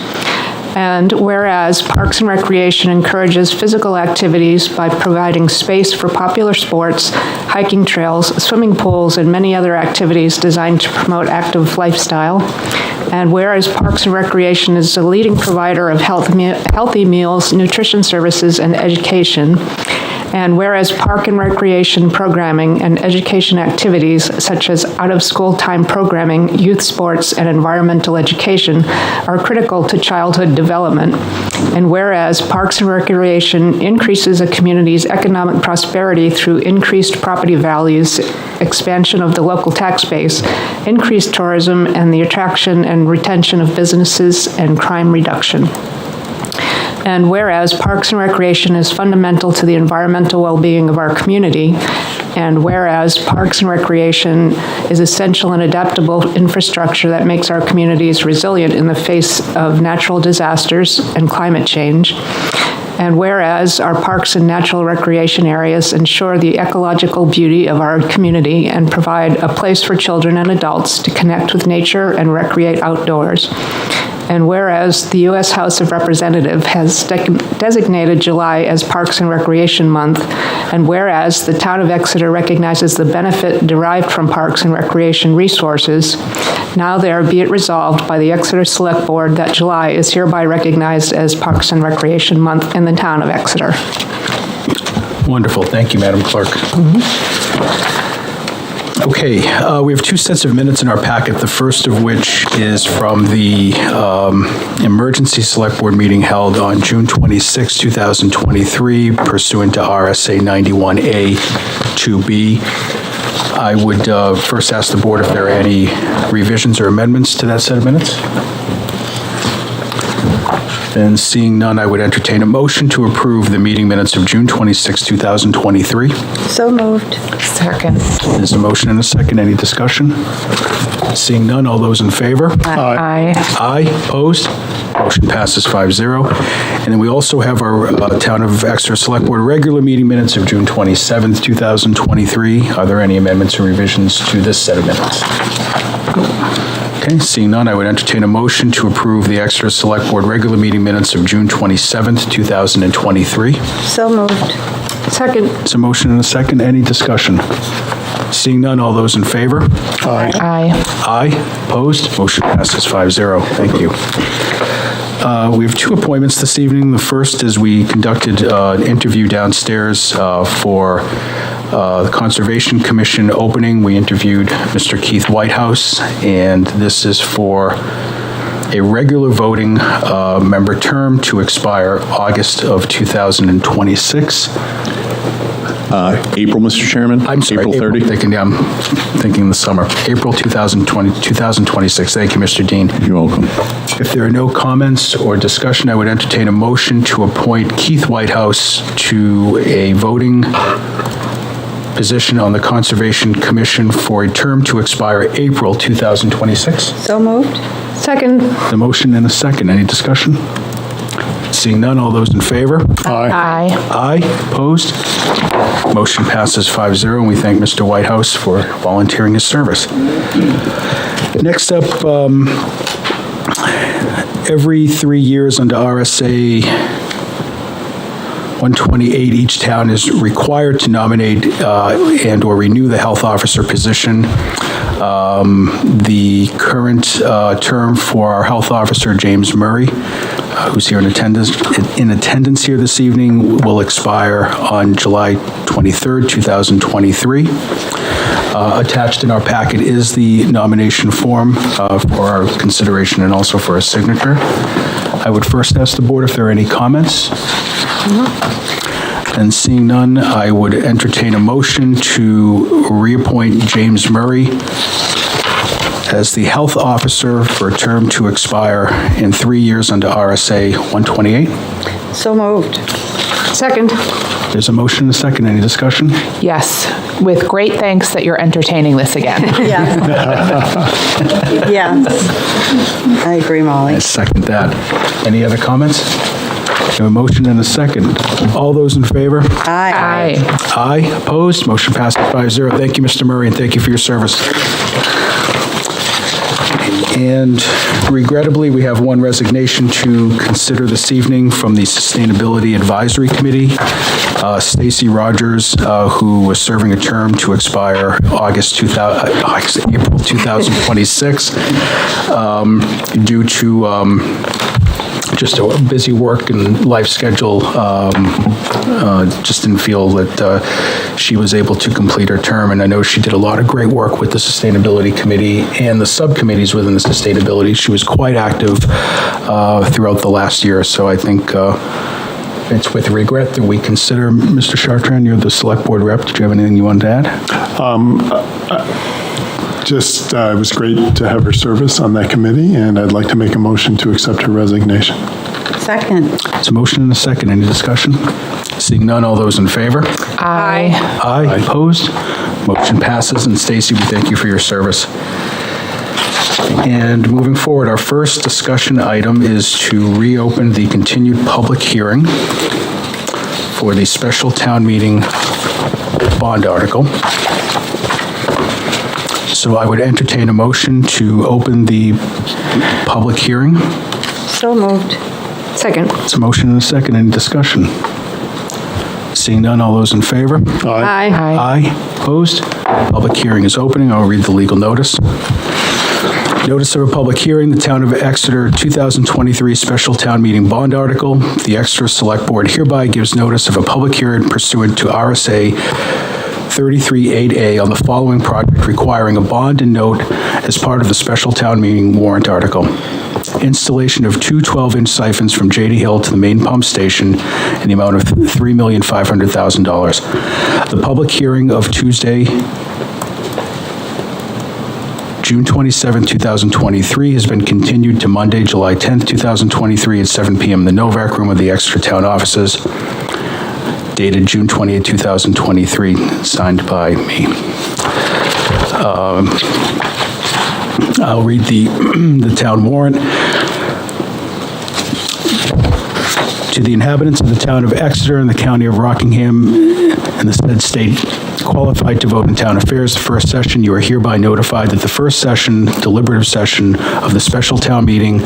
[SPEAKER 9] And whereas Parks and Recreation encourages physical activities by providing space for popular sports, hiking trails, swimming pools, and many other activities designed to promote active lifestyle. And whereas Parks and Recreation is a leading provider of healthy meals, nutrition services, and education. And whereas Park and Recreation programming and education activities such as out-of-school time programming, youth sports, and environmental education are critical to childhood development. And whereas Parks and Recreation increases a community's economic prosperity through increased property values, expansion of the local tax base, increased tourism, and the attraction and retention of businesses and crime reduction. And whereas Parks and Recreation is fundamental to the environmental well-being of our community, and whereas Parks and Recreation is essential and adaptable infrastructure that makes our communities resilient in the face of natural disasters and climate change, and whereas our parks and natural recreation areas ensure the ecological beauty of our community and provide a place for children and adults to connect with nature and recreate outdoors. And whereas the U.S. House of Representatives has designated July as Parks and Recreation Month, and whereas the town of Exeter recognizes the benefit derived from parks and recreation resources, now there be it resolved by the Exeter Select Board that July is hereby recognized as Parks and Recreation Month in the town of Exeter.
[SPEAKER 2] Wonderful. Thank you, Madam Clerk. Okay, we have two sets of minutes in our packet, the first of which is from the emergency select board meeting held on June 26, 2023, pursuant to RSA 91A 2B. I would first ask the board if there are any revisions or amendments to that set of minutes. And seeing none, I would entertain a motion to approve the meeting minutes of June 26, 2023.
[SPEAKER 9] So moved. Second.
[SPEAKER 2] There's a motion and a second. Any discussion? Seeing none, all those in favor?
[SPEAKER 9] Aye.
[SPEAKER 2] Aye. Opposed? Motion passes 5-0. And then we also have our Town of Exeter Select Board regular meeting minutes of June 27th, 2023. Are there any amendments or revisions to this set of minutes? Okay, seeing none, I would entertain a motion to approve the Exeter Select Board regular meeting minutes of June 27th, 2023.
[SPEAKER 9] So moved. Second.
[SPEAKER 2] It's a motion and a second. Any discussion? Seeing none, all those in favor?
[SPEAKER 9] Aye. Aye.
[SPEAKER 2] Aye. Opposed? Motion passes 5-0. Thank you. We have two appointments this evening. The first is we conducted an interview downstairs for The Conservation Commission opening, we interviewed Mr. Keith Whitehouse, and this is for a regular voting member term to expire August of 2026.
[SPEAKER 10] April, Mr. Chairman?
[SPEAKER 2] I'm sorry,
[SPEAKER 10] April 30?
[SPEAKER 2] I'm thinking the summer. April 2026. Thank you, Mr. Dean.
[SPEAKER 10] You're welcome.
[SPEAKER 2] If there are no comments or discussion, I would entertain a motion to appoint Keith Whitehouse to a voting position on the Conservation Commission for a term to expire April 2026.
[SPEAKER 3] So moved.
[SPEAKER 9] Second.
[SPEAKER 2] The motion and a second. Any discussion? Seeing none, all those in favor?
[SPEAKER 9] Aye.
[SPEAKER 2] Aye. Opposed? Motion passes 5-0, and we thank Mr. Whitehouse for volunteering his service. Next up, every 3 years under RSA 128, each town is required to nominate and or renew the health officer position. The current term for our health officer, James Murray, who's here in attendance here this evening, will expire on July 23rd, 2023. Attached in our packet is the nomination form for our consideration and also for a signature. I would first ask the board if there are any comments. And seeing none, I would entertain a motion to reappoint James Murray as the health officer for a term to expire in 3 years under RSA 128.
[SPEAKER 3] So moved.
[SPEAKER 9] Second.
[SPEAKER 2] There's a motion and a second. Any discussion?
[SPEAKER 11] Yes, with great thanks that you're entertaining this again.
[SPEAKER 3] Yes. I agree, Molly.
[SPEAKER 2] I second that. Any other comments? We have a motion and a second. All those in favor?
[SPEAKER 3] Aye.
[SPEAKER 2] Aye. Opposed? Motion passes 5-0. Thank you, Mr. Murray, and thank you for your service. And regrettably, we have one resignation to consider this evening from the Sustainability Advisory Committee. Stacy Rogers, who was serving a term to expire April 2026, due to just a busy work and life schedule, just didn't feel that she was able to complete her term. And I know she did a lot of great work with the Sustainability Committee and the subcommittees within the Sustainability. She was quite active throughout the last year. So I think it's with regret that we consider, Mr. Chartrand, you're the Select Board rep. Did you have anything you wanted to add?
[SPEAKER 5] It was great to have her service on that committee, and I'd like to make a motion to accept her resignation.
[SPEAKER 3] Second.
[SPEAKER 2] It's a motion and a second. Any discussion? Seeing none, all those in favor?
[SPEAKER 11] Aye.
[SPEAKER 2] Aye. Opposed? Motion passes. And Stacy, we thank you for your service. And moving forward, our first discussion item is to reopen the continued public hearing for the special town meeting bond article. So I would entertain a motion to open the public hearing.
[SPEAKER 3] So moved.
[SPEAKER 9] Second.
[SPEAKER 2] It's a motion and a second. Any discussion? Seeing none, all those in favor?
[SPEAKER 9] Aye.
[SPEAKER 2] Aye. Opposed? Public hearing is opening. I'll read the legal notice. Notice of a public hearing, the Town of Exeter 2023 Special Town Meeting Bond Article. The Exeter Select Board hereby gives notice of a public hearing pursuant to RSA 33(8)A on the following project requiring a bond and note as part of the special town meeting warrant article. Installation of two 12-inch siphons from J.D. Hill to the main pump station in the amount of $3,500,000. The public hearing of Tuesday, June 27, 2023 has been continued to Monday, July 10, 2023 at 7 p.m. in the Novak Room of the Exeter Town Offices. Dated June 28, 2023, signed by me. I'll read the town warrant. To the inhabitants of the town of Exeter and the county of Rockingham and the said state qualified to vote in town affairs, the first session, you are hereby notified that the first session, deliberative session of the special town meeting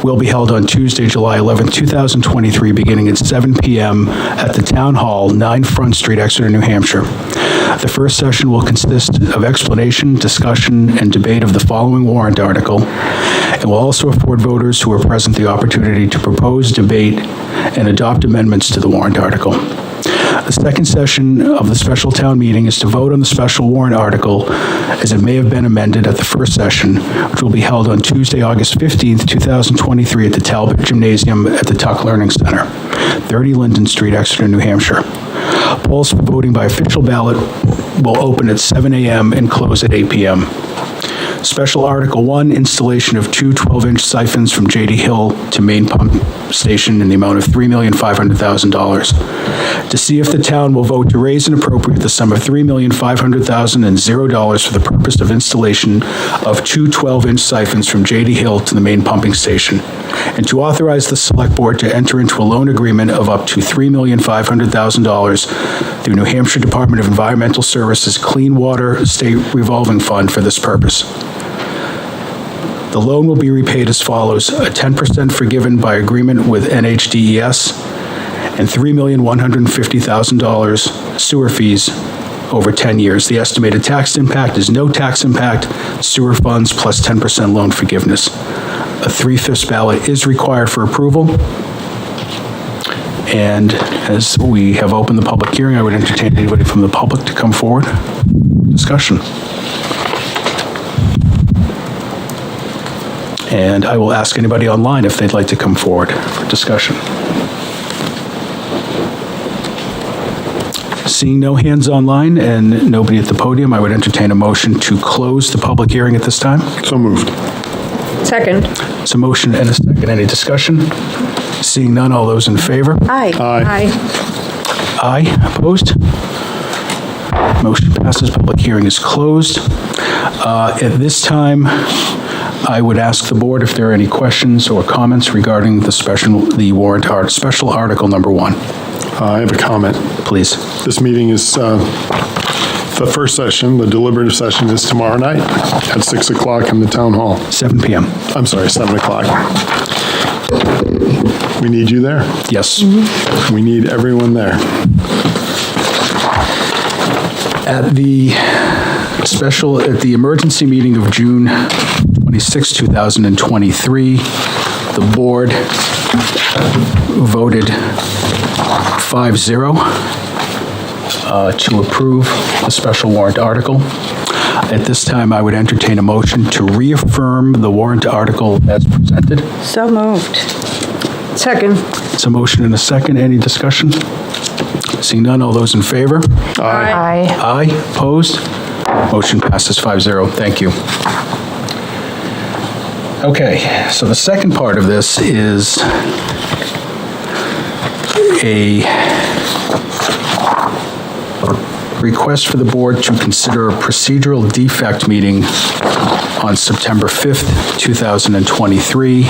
[SPEAKER 2] will be held on Tuesday, July 11, 2023, beginning at 7 p.m. at the Town Hall, 9 Front Street, Exeter, New Hampshire. The first session will consist of explanation, discussion, and debate of the following warrant article, and will also afford voters who are present the opportunity to propose, debate, and adopt amendments to the warrant article. The second session of the special town meeting is to vote on the special warrant article as it may have been amended at the first session, which will be held on Tuesday, August 15th, 2023 at the Talbot Gymnasium at the Tuck Learning Center, 30 Linden Street, Exeter, New Hampshire. Polls for voting by official ballot will open at 7 a.m. and close at 8 p.m. Special Article 1, installation of two 12-inch siphons from J.D. Hill to main pump station in the amount of $3,500,000. To see if the town will vote to raise and appropriate the sum of $3,500,000 and $0 for the purpose of installation of two 12-inch siphons from J.D. Hill to the main pumping station, and to authorize the Select Board to enter into a loan agreement of up to $3,500,000 through New Hampshire Department of Environmental Services Clean Water State Revolving Fund for this purpose. The loan will be repaid as follows: a 10% forgiven by agreement with NHDES and $3,150,000 sewer fees over 10 years. The estimated tax impact is no tax impact, sewer funds plus 10% loan forgiveness. A 3/5 ballot is required for approval. And as we have opened the public hearing, I would entertain anybody from the public to come forward. Discussion. And I will ask anybody online if they'd like to come forward for discussion. Seeing no hands online and nobody at the podium, I would entertain a motion to close the public hearing at this time.
[SPEAKER 5] So moved.
[SPEAKER 9] Second.
[SPEAKER 2] It's a motion and a second. Any discussion? Seeing none, all those in favor?
[SPEAKER 9] Aye.
[SPEAKER 5] Aye.
[SPEAKER 2] Aye. Opposed? Motion passes. Public hearing is closed. At this time, I would ask the board if there are any questions or comments regarding the special article number 1.
[SPEAKER 5] I have a comment.
[SPEAKER 2] Please.
[SPEAKER 5] This meeting is, the first session, the deliberative session is tomorrow night at 6 o'clock in the town hall.
[SPEAKER 2] 7 p.m.
[SPEAKER 5] I'm sorry, 7 o'clock. We need you there.
[SPEAKER 2] Yes.
[SPEAKER 5] We need everyone there.
[SPEAKER 2] At the emergency meeting of June 26, 2023, the board voted 5-0 to approve the special warrant article. At this time, I would entertain a motion to reaffirm the warrant article as presented.
[SPEAKER 3] So moved.
[SPEAKER 9] Second.
[SPEAKER 2] It's a motion and a second. Any discussion? Seeing none, all those in favor?
[SPEAKER 11] Aye.
[SPEAKER 2] Aye. Opposed? Motion passes 5-0. Thank you. Okay, so the second part of this is a request for the board to consider a procedural defect meeting on September 5th, 2023.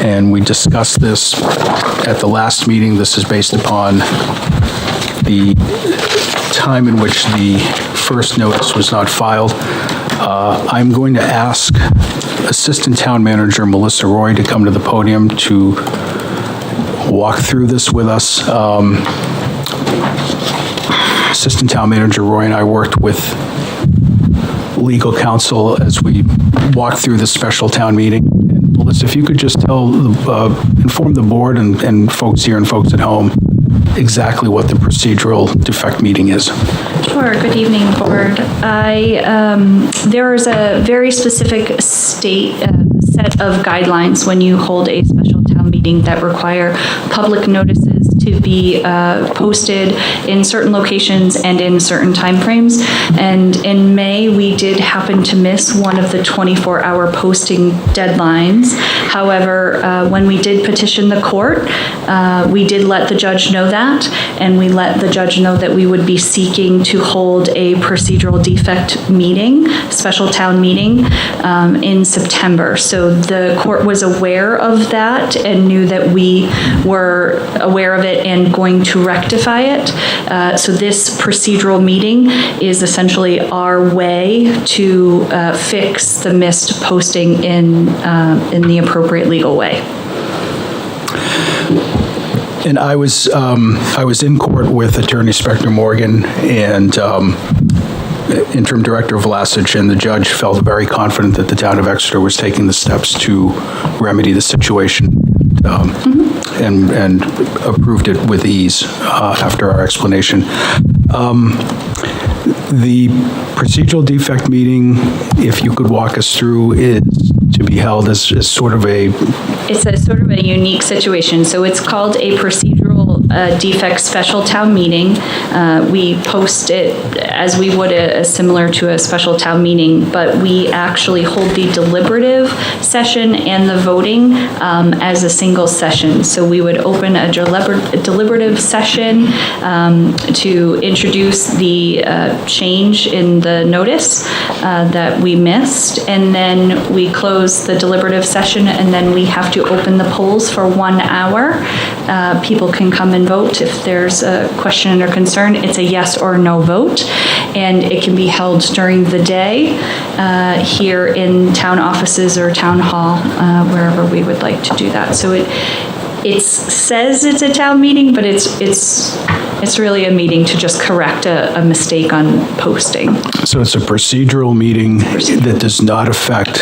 [SPEAKER 2] And we discussed this at the last meeting. This is based upon the time in which the first notice was not filed. I'm going to ask Assistant Town Manager Melissa Roy to come to the podium to walk through this with us. Assistant Town Manager Roy and I worked with legal counsel as we walked through the special town meeting. And Melissa, if you could just inform the board and folks here and folks at home exactly what the procedural defect meeting is.
[SPEAKER 10] Sure. Good evening, board. There is a very specific state set of guidelines when you hold a special town meeting that require public notices to be posted in certain locations and in certain timeframes. And in May, we did happen to miss one of the 24-hour posting deadlines. However, when we did petition the court, we did let the judge know that, and we let the judge know that we would be seeking to hold a procedural defect meeting, special town meeting, in September. So the court was aware of that and knew that we were aware of it and going to rectify it. So this procedural meeting is essentially our way to fix the missed posting in the appropriate legal way.
[SPEAKER 2] And I was in court with Attorney Spector Morgan and Interim Director Vlasic, and the judge felt very confident that the town of Exeter was taking the steps to remedy the situation. and approved it with ease after our explanation. The procedural defect meeting, if you could walk us through, is to be held as sort of a...
[SPEAKER 10] It's a sort of a unique situation. So it's called a procedural defect special town meeting. We post it as we would similar to a special town meeting, but we actually hold the deliberative session and the voting as a single session. So we would open a deliberative session to introduce the change in the notice that we missed, and then we close the deliberative session, and then we have to open the polls for 1 hour. People can come and vote if there's a question or concern. It's a yes or no vote, and it can be held during the day here in town offices or town hall, wherever we would like to do that. So it says it's a town meeting, but it's really a meeting to just correct a mistake on posting.
[SPEAKER 2] So it's a procedural meeting that does not affect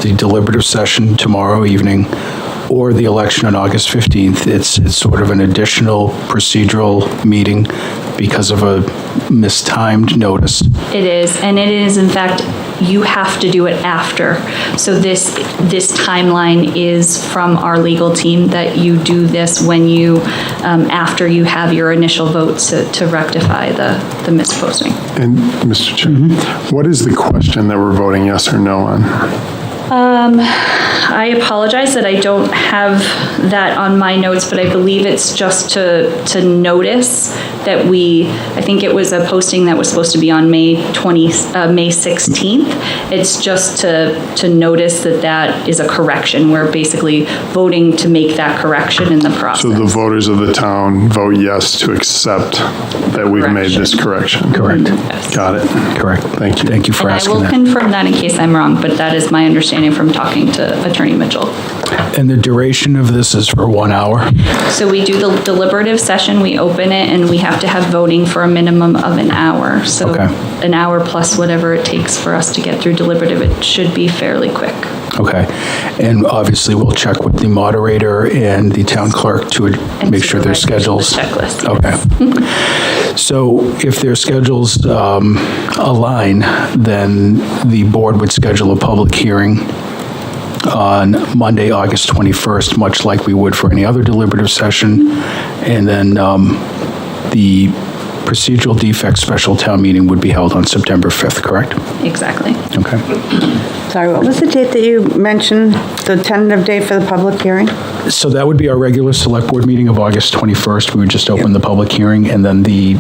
[SPEAKER 2] the deliberative session tomorrow evening or the election on August 15th. It's sort of an additional procedural meeting because of a mistimed notice.
[SPEAKER 10] It is, and it is, in fact, you have to do it after. So this timeline is from our legal team that you do this when you, after you have your initial votes to rectify the misposting.
[SPEAKER 5] And Mr. Chair, what is the question that we're voting yes or no on?
[SPEAKER 10] I apologize that I don't have that on my notes, but I believe it's just to notice that I think it was a posting that was supposed to be on May 16th. It's just to notice that is a correction. We're basically voting to make that correction in the process.
[SPEAKER 5] So the voters of the town vote yes to accept that we've made this correction.
[SPEAKER 2] Correct.
[SPEAKER 10] Yes.
[SPEAKER 5] Got it.
[SPEAKER 2] Correct.
[SPEAKER 5] Thank you.
[SPEAKER 2] Thank you for asking that.
[SPEAKER 10] I will confirm that in case I'm wrong, but that is my understanding from talking to Attorney Mitchell.
[SPEAKER 2] And the duration of this is for 1 hour?
[SPEAKER 10] So we do the deliberative session, we open it, and we have to have voting for a minimum of an hour. So an hour plus whatever it takes for us to get through deliberative. It should be fairly quick.
[SPEAKER 2] Okay. And obviously, we'll check with the moderator and the town clerk to make sure their schedules.
[SPEAKER 10] Checklist.
[SPEAKER 2] Okay. So if their schedules align, then the board would schedule a public hearing on Monday, August 21st, much like we would for any other deliberative session. And then the procedural defect special town meeting would be held on September 5th, correct?
[SPEAKER 10] Exactly.
[SPEAKER 2] Okay.
[SPEAKER 12] Sorry, what was the date that you mentioned, the tentative date for the public hearing?
[SPEAKER 2] So that would be our regular select board meeting of August 21st. We would just open the public hearing, and then the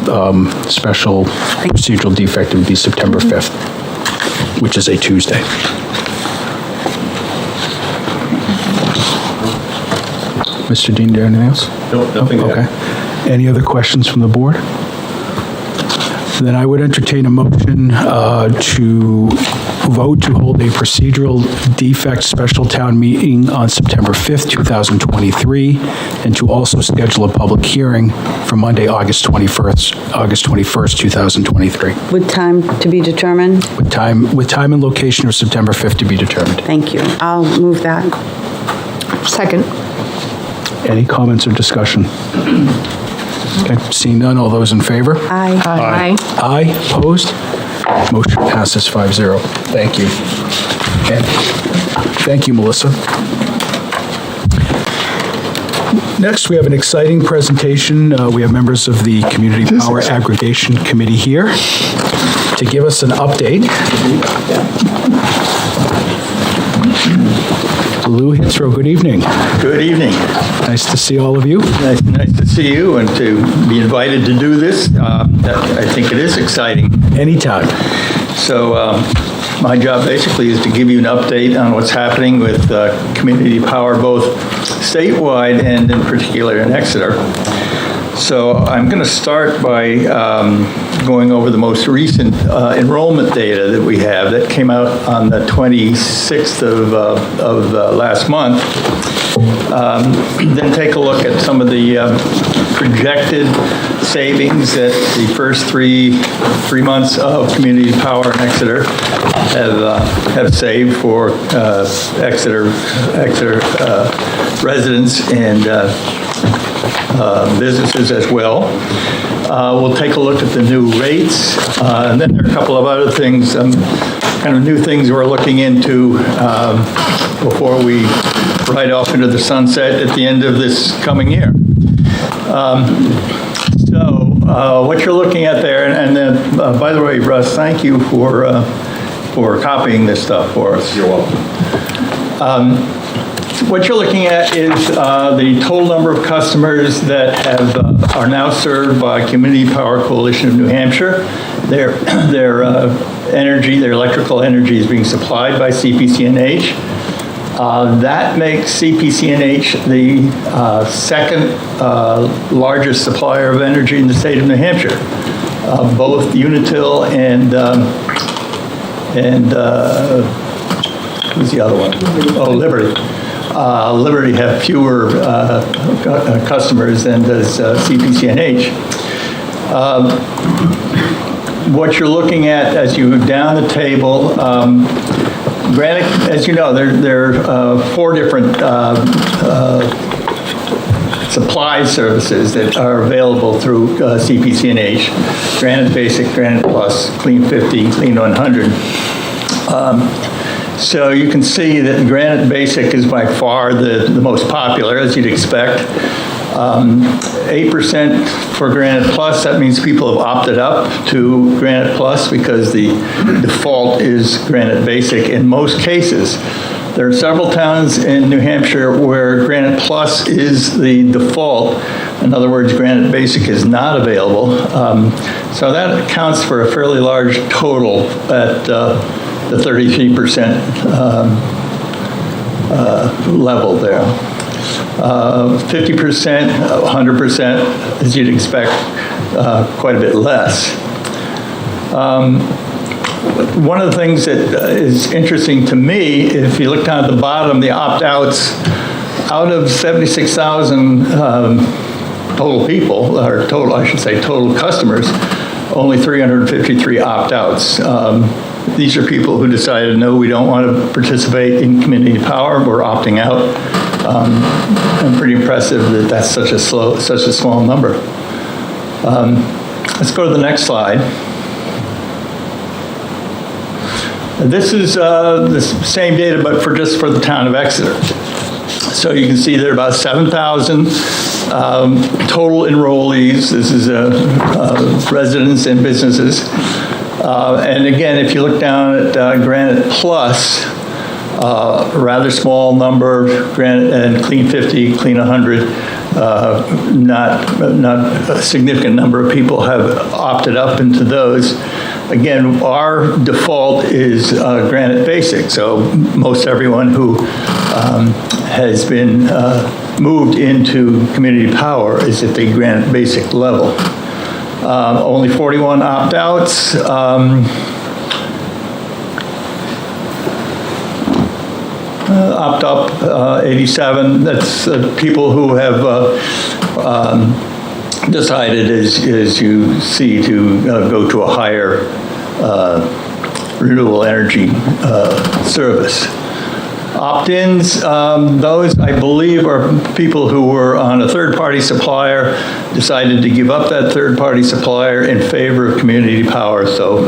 [SPEAKER 2] special procedural defect would be September 5th, which is a Tuesday. Mr. Dean, do you have anything else?
[SPEAKER 13] No, nothing to
[SPEAKER 2] Okay. Any other questions from the board? Then I would entertain a motion to vote to hold a procedural defect special town meeting on September 5th, 2023, and to also schedule a public hearing for Monday, August 21st, 2023.
[SPEAKER 12] With time to be determined?
[SPEAKER 2] With time and location of September 5th to be determined.
[SPEAKER 12] Thank you. I'll move that.
[SPEAKER 9] Second.
[SPEAKER 2] Any comments or discussion? Okay, seeing none, all those in favor?
[SPEAKER 12] Aye.
[SPEAKER 9] Aye.
[SPEAKER 2] Aye, opposed? Motion passes 5-0. Thank you. And thank you, Melissa. Next, we have an exciting presentation. We have members of the Community Power Aggregation Committee here to give us an update. Lou Hitzrow, good evening.
[SPEAKER 14] Good evening.
[SPEAKER 2] Nice to see all of you.
[SPEAKER 14] Nice to see you and to be invited to do this. I think it is exciting.
[SPEAKER 2] Anytime.
[SPEAKER 14] So my job basically is to give you an update on what's happening with community power, both statewide and in particular in Exeter. So I'm going to start by going over the most recent enrollment data that we have that came out on the 26th of last month. Then take a look at some of the projected savings that the first three months of Community Power in Exeter have saved for Exeter residents and businesses as well. We'll take a look at the new rates, and then there are a couple of other things, kind of new things we're looking into before we ride off into the sunset at the end of this coming year. What you're looking at there, and then, by the way, Russ, thank you for copying this stuff for us. You're welcome. What you're looking at is the total number of customers that are now served by Community Power Coalition of New Hampshire. Their energy, their electrical energy is being supplied by CPC&H. That makes CPC&H the second largest supplier of energy in the state of New Hampshire. Both Unitil and who's the other one? Oh, Liberty. Liberty have fewer customers than does CPC&H. What you're looking at as you go down the table, granted, as you know, there are 4 different supply services that are available through CPC&H: Granite Basic, Granite Plus, Clean 50, Clean 100. So you can see that Granite Basic is by far the most popular, as you'd expect. 8% for Granite Plus, that means people have opted up to Granite Plus because the default is Granite Basic in most cases. There are several towns in New Hampshire where Granite Plus is the default. In other words, Granite Basic is not available. So that accounts for a fairly large total at the 33% level there. 50%, 100%, as you'd expect, quite a bit less. One of the things that is interesting to me, if you look down at the bottom, the opt-outs, out of 76,000 total people, or total, I should say, total customers, only 353 opt-outs. These are people who decided, no, we don't want to participate in community power, we're opting out. And pretty impressive that that's such a small number. Let's go to the next slide. This is the same data, but just for the town of Exeter. So you can see there are about 7,000 total enrollees. This is residents and businesses. And again, if you look down at Granite Plus, a rather small number, Granite and Clean 50, Clean 100, not a significant number of people have opted up into those. Again, our default is Granite Basic, so most everyone who has been moved into community power is at the Granite Basic level. Only 41 opt-outs. Opt-up, 87. That's people who have decided, as you see, to go to a higher renewable energy service. Opt-ins, those I believe are people who were on a third-party supplier, decided to give up that third-party supplier in favor of community power. So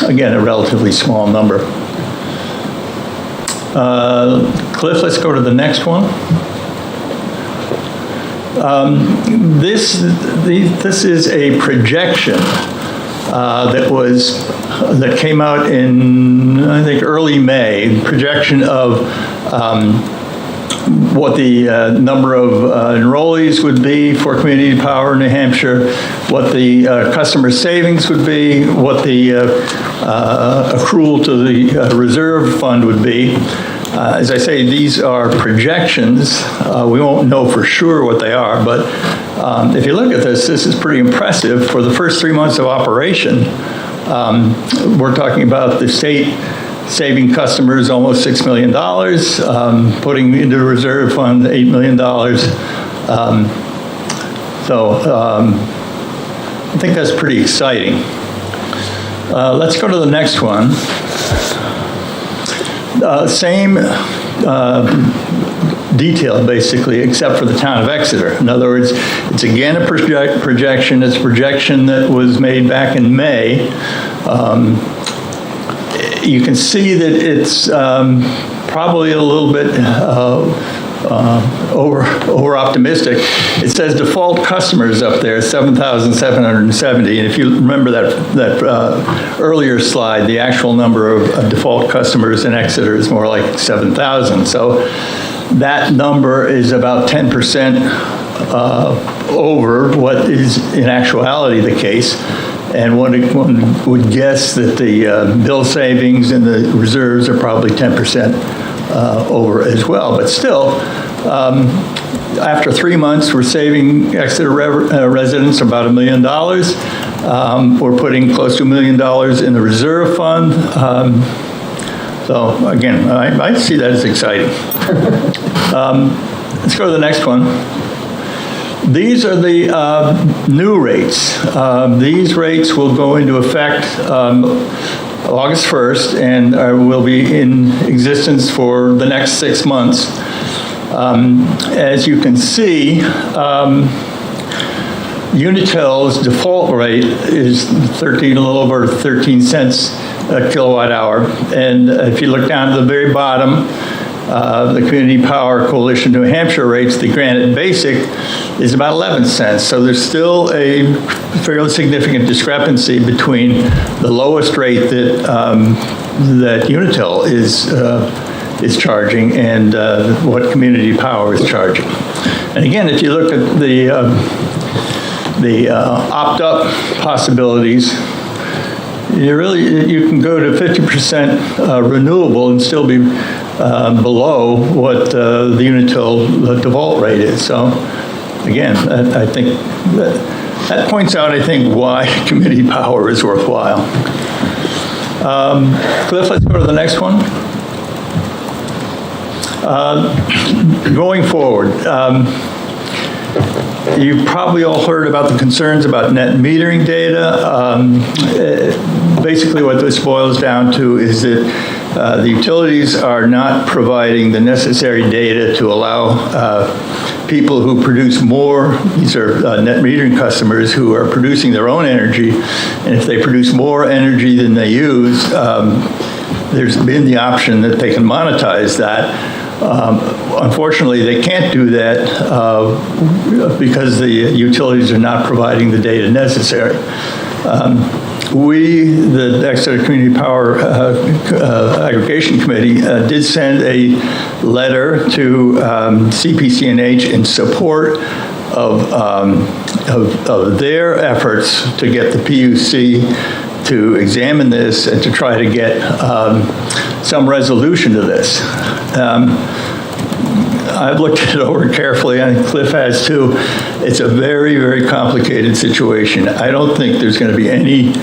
[SPEAKER 14] again, a relatively small number. Cliff, let's go to the next one. This is a projection that came out in, I think, early May. Projection of what the number of enrollees would be for community power in New Hampshire, what the customer savings would be, what the accrual to the reserve fund would be. As I say, these are projections. We won't know for sure what they are, but If you look at this is pretty impressive. For the first 3 months of operation, we're talking about the state saving customers almost $6 million, putting into the reserve fund $8 million. I think that's pretty exciting. Let's go to the next one. Same detail, basically, except for the town of Exeter. In other words, it's again a projection. It's a projection that was made back in May. You can see that it's probably a little bit over optimistic. It says default customers up there, 7,770. And if you remember that earlier slide, the actual number of default customers in Exeter is more like 7,000. So that number is about 10% over what is in actuality the case. And one would guess that the bill savings and the reserves are probably 10% over as well. But still, after 3 months, we're saving Exeter residents about $1 million. We're putting close to $1 million in the reserve fund. So again, I see that as exciting. Let's go to the next one. These are the new rates. These rates will go into effect August 1st and will be in existence for the next 6 months. As you can see, Unitel's default rate is a little over 13 cents a kilowatt hour. And if you look down to the very bottom, the Community Power Coalition New Hampshire rates, the Granite Basic, is about 11 cents. So there's still a fairly significant discrepancy between the lowest rate that Unitil is charging and what Community Power is charging. And again, if you look at the opt-up possibilities, you can go to 50% renewable and still be below what the Unitil default rate is. So again, I think that points out, I think, why community power is worthwhile. Cliff, let's go to the next one. Going forward, you've probably all heard about the concerns about net metering data. Basically what this boils down to is that the utilities are not providing the necessary data to allow people who produce more, these are net metering customers who are producing their own energy, and if they produce more energy than they use, there's been the option that they can monetize that. Unfortunately, they can't do that because the utilities are not providing the data necessary. We, the Exeter Community Power Aggregation Committee, did send a letter to CPC&H in support of their efforts to get the PUC to examine this and to try to get some resolution to this. I've looked it over carefully, and Cliff has too. It's a very, very complicated situation. I don't think there's going to be any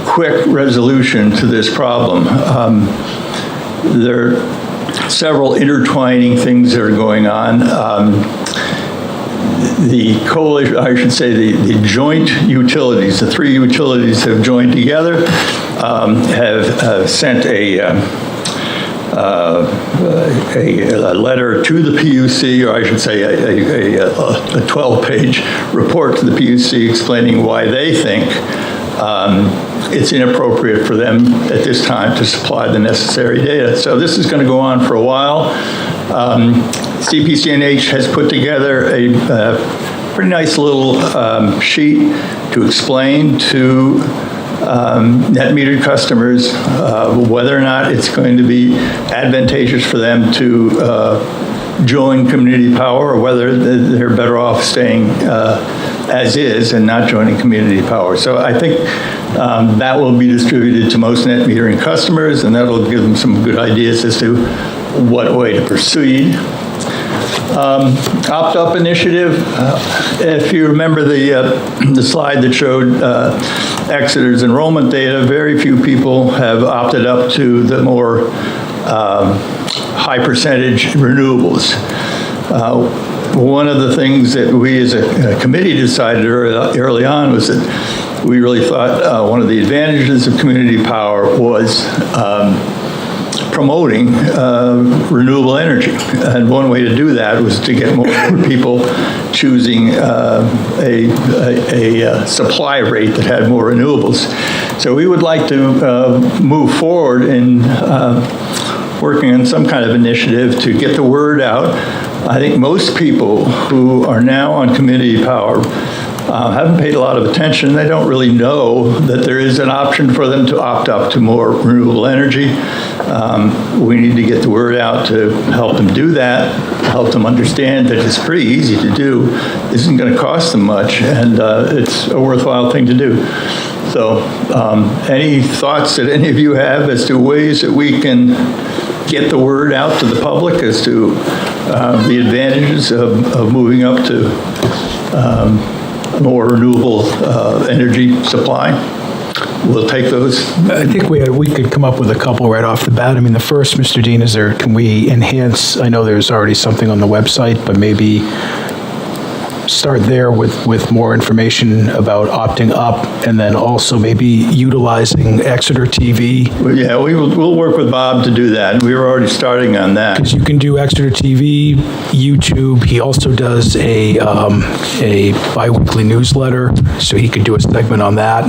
[SPEAKER 14] quick resolution to this problem. There are several intertwining things that are going on. The coalition, I should say, the joint utilities, the three utilities have joined together, have sent a letter to the PUC, or I should say a 12-page report to the PUC explaining why they think it's inappropriate for them at this time to supply the necessary data. So this is going to go on for a while. CPC&H has put together a pretty nice little sheet to explain to net metered customers whether or not it's going to be advantageous for them to join community power, or whether they're better off staying as is and not joining community power. So I think that will be distributed to most net metering customers, and that'll give them some good ideas as to what way to proceed. Opt-up initiative, if you remember the slide that showed Exeter's enrollment data, very few people have opted up to the more high percentage renewables. One of the things that we as a committee decided early on was that we really thought one of the advantages of community power was promoting renewable energy. And one way to do that was to get more people choosing a supply rate that had more renewables. So we would like to move forward in working on some kind of initiative to get the word out. I think most people who are now on community power haven't paid a lot of attention. They don't really know that there is an option for them to opt up to more renewable energy. We need to get the word out to help them do that, help them understand that it's pretty easy to do, isn't going to cost them much, and it's a worthwhile thing to do. So any thoughts that any of you have as to ways that we can get the word out to the public as to the advantages of moving up to more renewable energy supply? We'll take those.
[SPEAKER 2] I think we could come up with a couple right off the bat. I mean, the first, Mr. Dean, is can we enhance, I know there's already something on the website, but maybe start there with more information about opting up, and then also maybe utilizing Exeter TV.
[SPEAKER 14] Well, yeah, we'll work with Bob to do that. We were already starting on that.
[SPEAKER 2] Because you can do Exeter TV, YouTube. He also does a bi-weekly newsletter, so he could do a segment on that.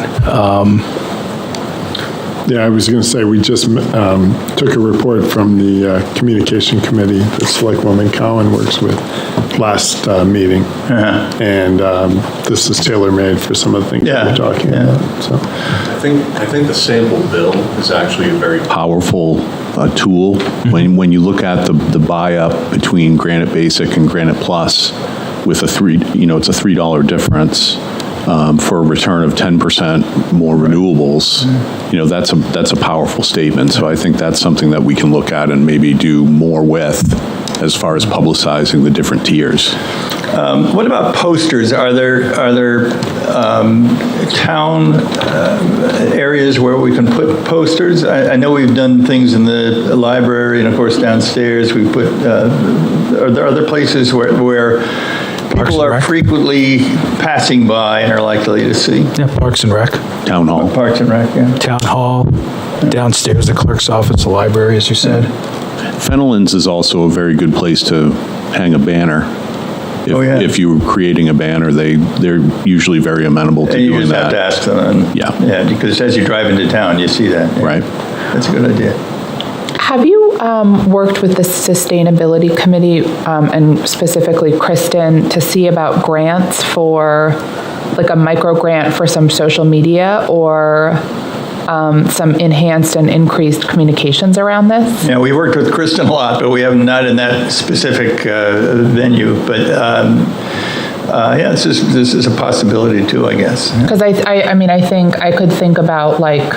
[SPEAKER 5] Yeah, I was going to say, we just took a report from the Communication Committee that Selectwoman Cowan works with last meeting. And this is tailor-made for some of the things that we're talking about. So.
[SPEAKER 21] I think the sample bill is actually a very powerful tool. When you look at the buy-up between Granite Basic and Granite Plus with it's a $3 difference. For a return of 10% more renewables, that's a powerful statement. So I think that's something that we can look at and maybe do more with as far as publicizing the different tiers.
[SPEAKER 14] What about posters? Are there town areas where we can put posters? I know we've done things in the library and of course downstairs. We put. Are there other places where people are frequently passing by and are likely to see?
[SPEAKER 2] Yeah, Parks and Rec.
[SPEAKER 21] Town Hall.
[SPEAKER 14] Parks and Rec, yeah.
[SPEAKER 2] Town Hall, downstairs, the clerk's office, the library, as you said.
[SPEAKER 21] Fenelon's is also a very good place to hang a banner. If you're creating a banner, they're usually very amenable to doing that.
[SPEAKER 14] And you just have to ask them. Yeah, because as you drive into town, you see that. Yeah.
[SPEAKER 21] Right.
[SPEAKER 14] That's a good idea.
[SPEAKER 11] Have you worked with the Sustainability Committee and specifically Kristen to see about grants for, like a micro grant for some social media or some enhanced and increased communications around this?
[SPEAKER 14] Yeah, we worked with Kristen a lot, but we have not in that specific venue. But this is a possibility too, I guess.
[SPEAKER 11] Because I mean, I think I could think about like,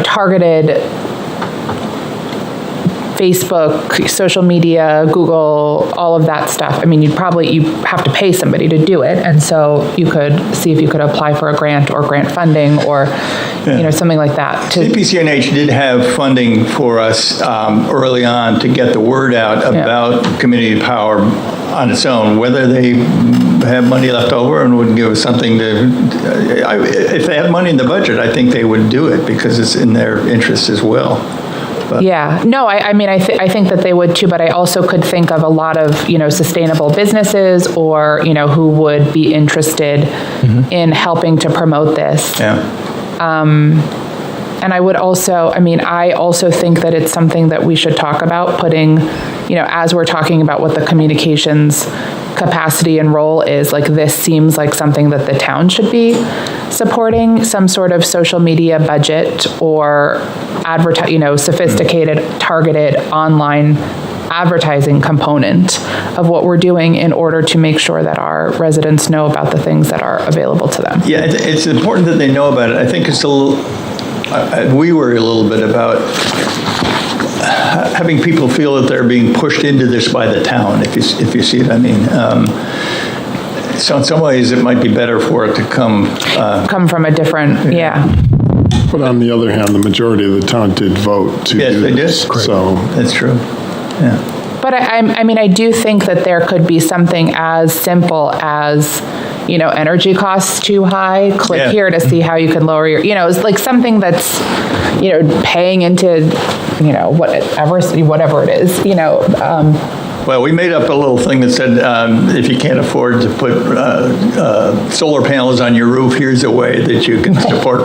[SPEAKER 11] targeted Facebook, social media, Google, all of that stuff. I mean, you have to pay somebody to do it. And so you could see if you could apply for a grant or grant funding or, something like that.
[SPEAKER 14] CPCNH did have funding for us early on to get the word out about community power on its own, whether they have money left over and would give us something to, if they have money in the budget, I think they would do it because it's in their interest as well. But.
[SPEAKER 11] Yeah, no, I think that they would too, but I also could think of a lot of, sustainable businesses or, who would be interested in helping to promote this.
[SPEAKER 14] Yeah.
[SPEAKER 11] And I would also, I also think that it's something that we should talk about putting, as we're talking about what the communications capacity and role is, like this seems like something that the town should be supporting, some sort of social media budget or sophisticated targeted online advertising component of what we're doing in order to make sure that our residents know about the things that are available to them.
[SPEAKER 14] Yeah, it's important that they know about it. I think it's a little, we worry a little bit about having people feel that they're being pushed into this by the town, if you see what I mean. So in some ways, it might be better for it to come
[SPEAKER 11] from a different, yeah.
[SPEAKER 5] But on the other hand, the majority of the town did vote to do this. So
[SPEAKER 14] that's true. Yeah.
[SPEAKER 11] But I do think that there could be something as simple as, energy costs too high. Click here to see how you can lower your, it's like something that's, paying into, whatever it is,
[SPEAKER 14] Well, we made up a little thing that said if you can't afford to put solar panels on your roof, here's a way that you can support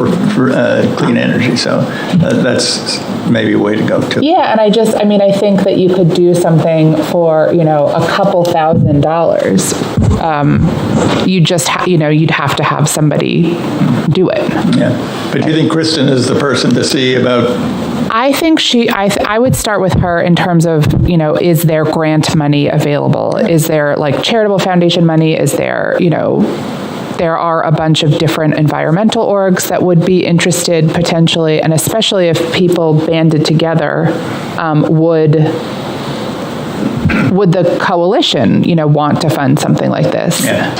[SPEAKER 14] clean energy. So that's maybe a way to go too.
[SPEAKER 11] Yeah, and I think that you could do something for, a couple $1,000s. You just, you'd have to have somebody do it.
[SPEAKER 14] Yeah, but do you think Kristen is the person to see about?
[SPEAKER 11] I think I would start with her in terms of, is there grant money available? Is there charitable foundation money? Is there, there are a bunch of different environmental orgs that would be interested potentially, and especially if people banded together, would the coalition, want to fund something like this?
[SPEAKER 14] Yeah.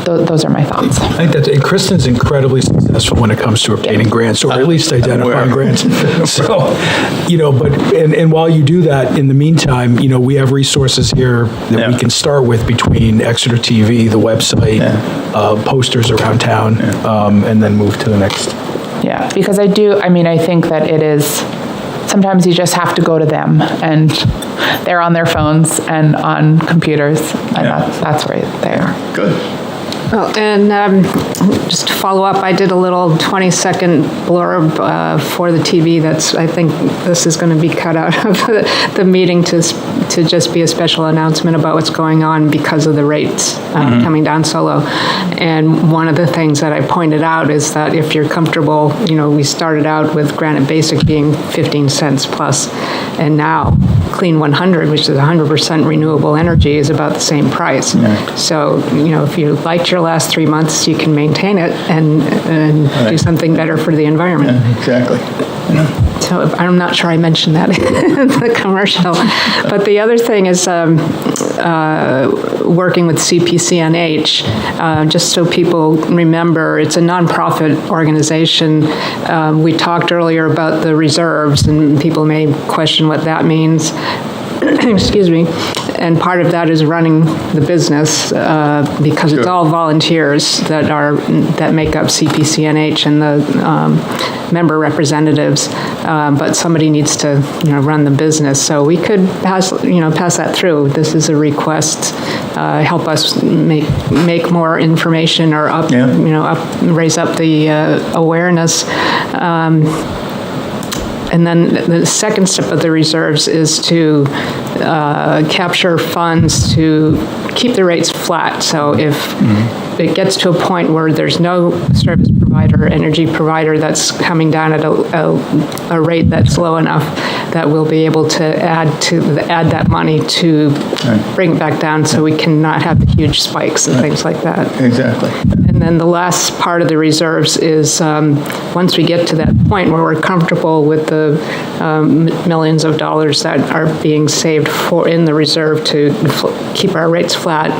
[SPEAKER 11] Those are my thoughts.
[SPEAKER 2] I think that Kristen's incredibly successful when it comes to obtaining grants, or at least identifying grants. So, and while you do that, in the meantime, we have resources here that we can start with between Exeter TV, the website, posters around town, and then move to the next.
[SPEAKER 11] Yeah, because I think that it is, sometimes you just have to go to them, and they're on their phones and on computers, and that's where they are.
[SPEAKER 14] Good.
[SPEAKER 9] Oh, and just to follow up, I did a little 20-second blurb for the TV. I think this is going to be cut out of the meeting to just be a special announcement about what's going on because of the rates coming down so low. And one of the things that I pointed out is that if you're comfortable, we started out with Granite Basic being 15 cents plus, and now Clean 100, which is 100% renewable energy, is about the same price. So, if you liked your last 3 months, you can maintain it and do something better for the environment.
[SPEAKER 14] Yeah, exactly.
[SPEAKER 9] So I'm not sure I mentioned that in the commercial. But the other thing is working with CPCNH, just so people remember, it's a nonprofit organization. We talked earlier about the reserves, and people may question what that means. Excuse me. And part of that is running the business because it's all volunteers that make up CPCNH and the member representatives. But somebody needs to run the business. So we could pass that through. This is a request. Help us make more information or raise up the awareness. And then the second step of the reserves is to capture funds to keep the rates flat. So if it gets to a point where there's no service provider, energy provider that's coming down at a rate that's low enough, that we'll be able to add that money to bring it back down, so we cannot have the huge spikes and things like that.
[SPEAKER 14] Exactly.
[SPEAKER 9] And then the last part of the reserves is once we get to that point where we're comfortable with the millions of dollars that are being saved in the reserve to keep our rates flat,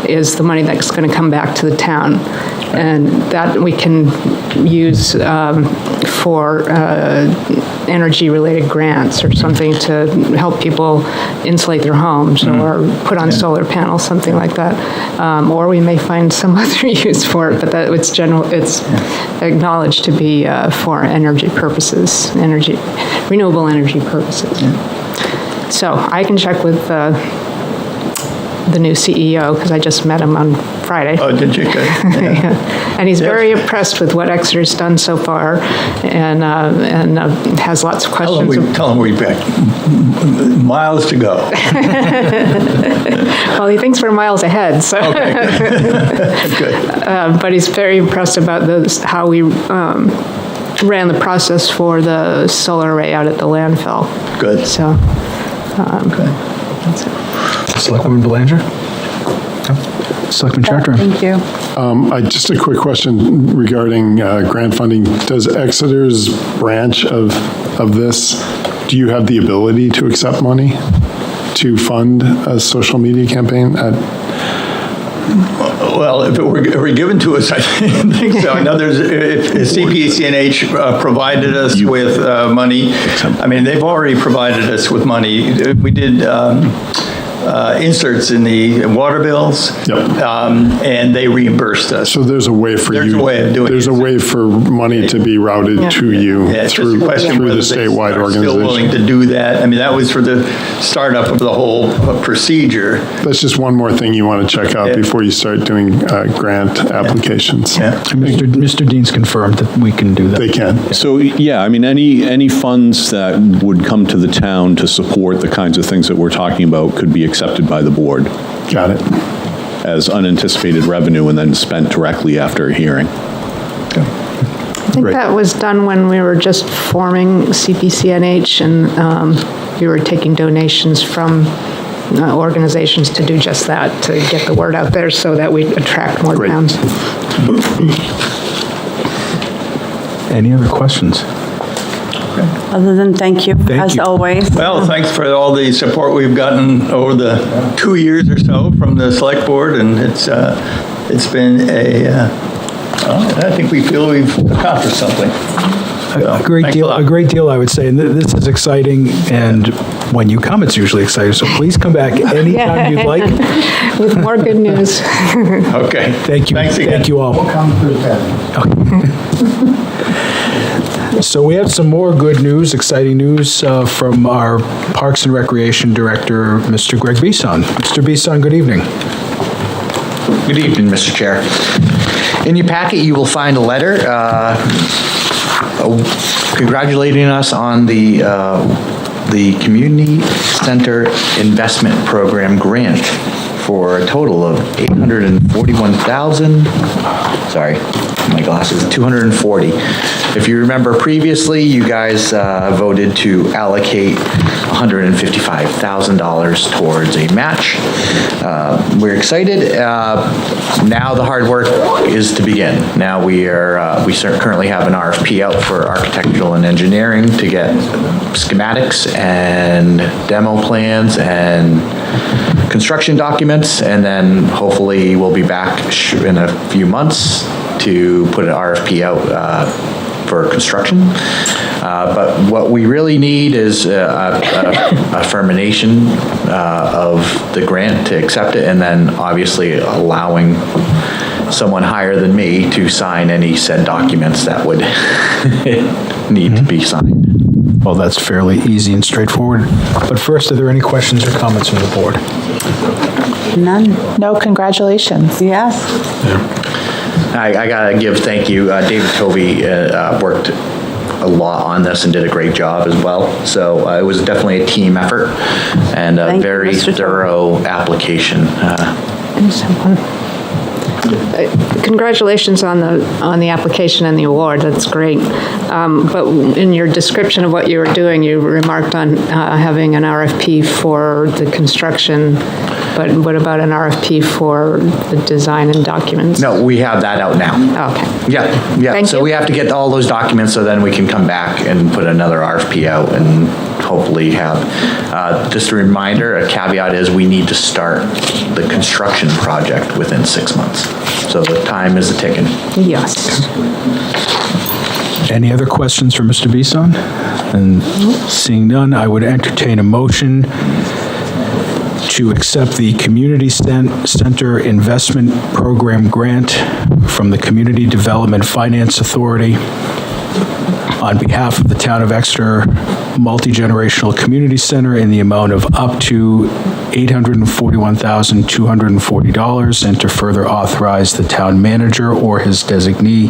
[SPEAKER 9] is the money that's going to come back to the town. And that we can use for energy-related grants or something to help people insulate their homes or put on solar panels, something like that. Or we may find some other use for it, but it's acknowledged to be for energy purposes, renewable energy purposes. So I can check with the new CEO, because I just met him on Friday.
[SPEAKER 14] Oh, did you? Good.
[SPEAKER 9] Yeah. And he's very impressed with what Exeter's done so far, and has lots of questions.
[SPEAKER 14] Tell him we've got miles to go.
[SPEAKER 9] Well, he thinks we're miles ahead. So.
[SPEAKER 14] Okay. Good.
[SPEAKER 9] But he's very impressed about how we ran the process for the solar array out at the landfill.
[SPEAKER 14] Good.
[SPEAKER 9] So.
[SPEAKER 14] Okay.
[SPEAKER 2] Selectwoman Belanger? No? Selectman Chartran.
[SPEAKER 12] Thank you.
[SPEAKER 5] Just a quick question regarding grant funding. Does Exeter's branch of this, do you have the ability to accept money to fund a social media campaign?
[SPEAKER 14] Well, if it were given to us, I think so. I know if CPCNH provided us with money, I mean, they've already provided us with money. We did inserts in the water bills, and they reimbursed us.
[SPEAKER 5] So there's a way for
[SPEAKER 14] There's a way of doing it.
[SPEAKER 5] There's a way for money to be routed to you through the statewide organization.
[SPEAKER 14] Still willing to do that. I mean, that was for the startup of the whole procedure.
[SPEAKER 5] That's just one more thing you want to check out before you start doing grant applications.
[SPEAKER 2] Mr. Dean's confirmed that we can do that.
[SPEAKER 5] They can.
[SPEAKER 13] So, yeah, I mean, any funds that would come to the town to support the kinds of things that we're talking about could be accepted by the board.
[SPEAKER 5] Got it.
[SPEAKER 13] As unanticipated revenue and then spent directly after a hearing.
[SPEAKER 9] I think that was done when we were just forming CPCNH, and we were taking donations from organizations to do just that, to get the word out there so that we attract more towns.
[SPEAKER 2] Any other questions?
[SPEAKER 12] Other than thank you, as always.
[SPEAKER 14] Well, thanks for all the support we've gotten over the 2 years or so from the select board, and it's been I think we feel we've accomplished something.
[SPEAKER 2] A great deal, I would say. And this is exciting, and when you come, it's usually exciting. So please come back anytime you'd like.
[SPEAKER 9] With more good news.
[SPEAKER 14] Okay.
[SPEAKER 2] Thank you.
[SPEAKER 14] Thanks again.
[SPEAKER 2] Thank you all.
[SPEAKER 14] We'll come through that.
[SPEAKER 2] So we have some more good news, exciting news from our Parks and Recreation Director, Mr. Greg Bisson. Mr. Bisson, good evening.
[SPEAKER 15] Good evening, Mr. Chair. In your packet, you will find a letter congratulating us on the Community Center Investment Program grant for a total of $240. If you remember previously, you guys voted to allocate $155,000 towards a match. We're excited. Now the hard work is to begin. Now we currently have an RFP out for architectural and engineering to get schematics and demo plans and construction documents, and then hopefully we'll be back in a few months to put an RFP out for construction. But what we really need is affirmation of the grant to accept it, and then obviously allowing someone higher than me to sign any said documents that would need to be signed.
[SPEAKER 2] Well, that's fairly easy and straightforward. But first, are there any questions or comments from the board?
[SPEAKER 12] None.
[SPEAKER 11] No, congratulations.
[SPEAKER 12] Yes.
[SPEAKER 15] I gotta give thank you. David Tovey worked a lot on this and did a great job as well. So it was definitely a team effort and a very thorough application.
[SPEAKER 9] Congratulations on the application and the award. That's great. But in your description of what you were doing, you remarked on having an RFP for the construction. But what about an RFP for the design and documents?
[SPEAKER 15] No, we have that out now.
[SPEAKER 9] Okay.
[SPEAKER 15] Yeah.
[SPEAKER 9] Thank
[SPEAKER 15] So
[SPEAKER 9] you.
[SPEAKER 15] we have to get all those documents so then we can come back and put another RFP out and hopefully have, just a reminder, a caveat is we need to start the construction project within 6 months. So the time is ticking.
[SPEAKER 9] Yes.
[SPEAKER 2] Any other questions for Mr. Bisson? And seeing none, I would entertain a motion to accept the Community Center Investment Program grant from the Community Development Finance Authority on behalf of the Town of Exeter Multi-Generational Community Center in the amount of up to $841,240, and to further authorize the town manager or his designee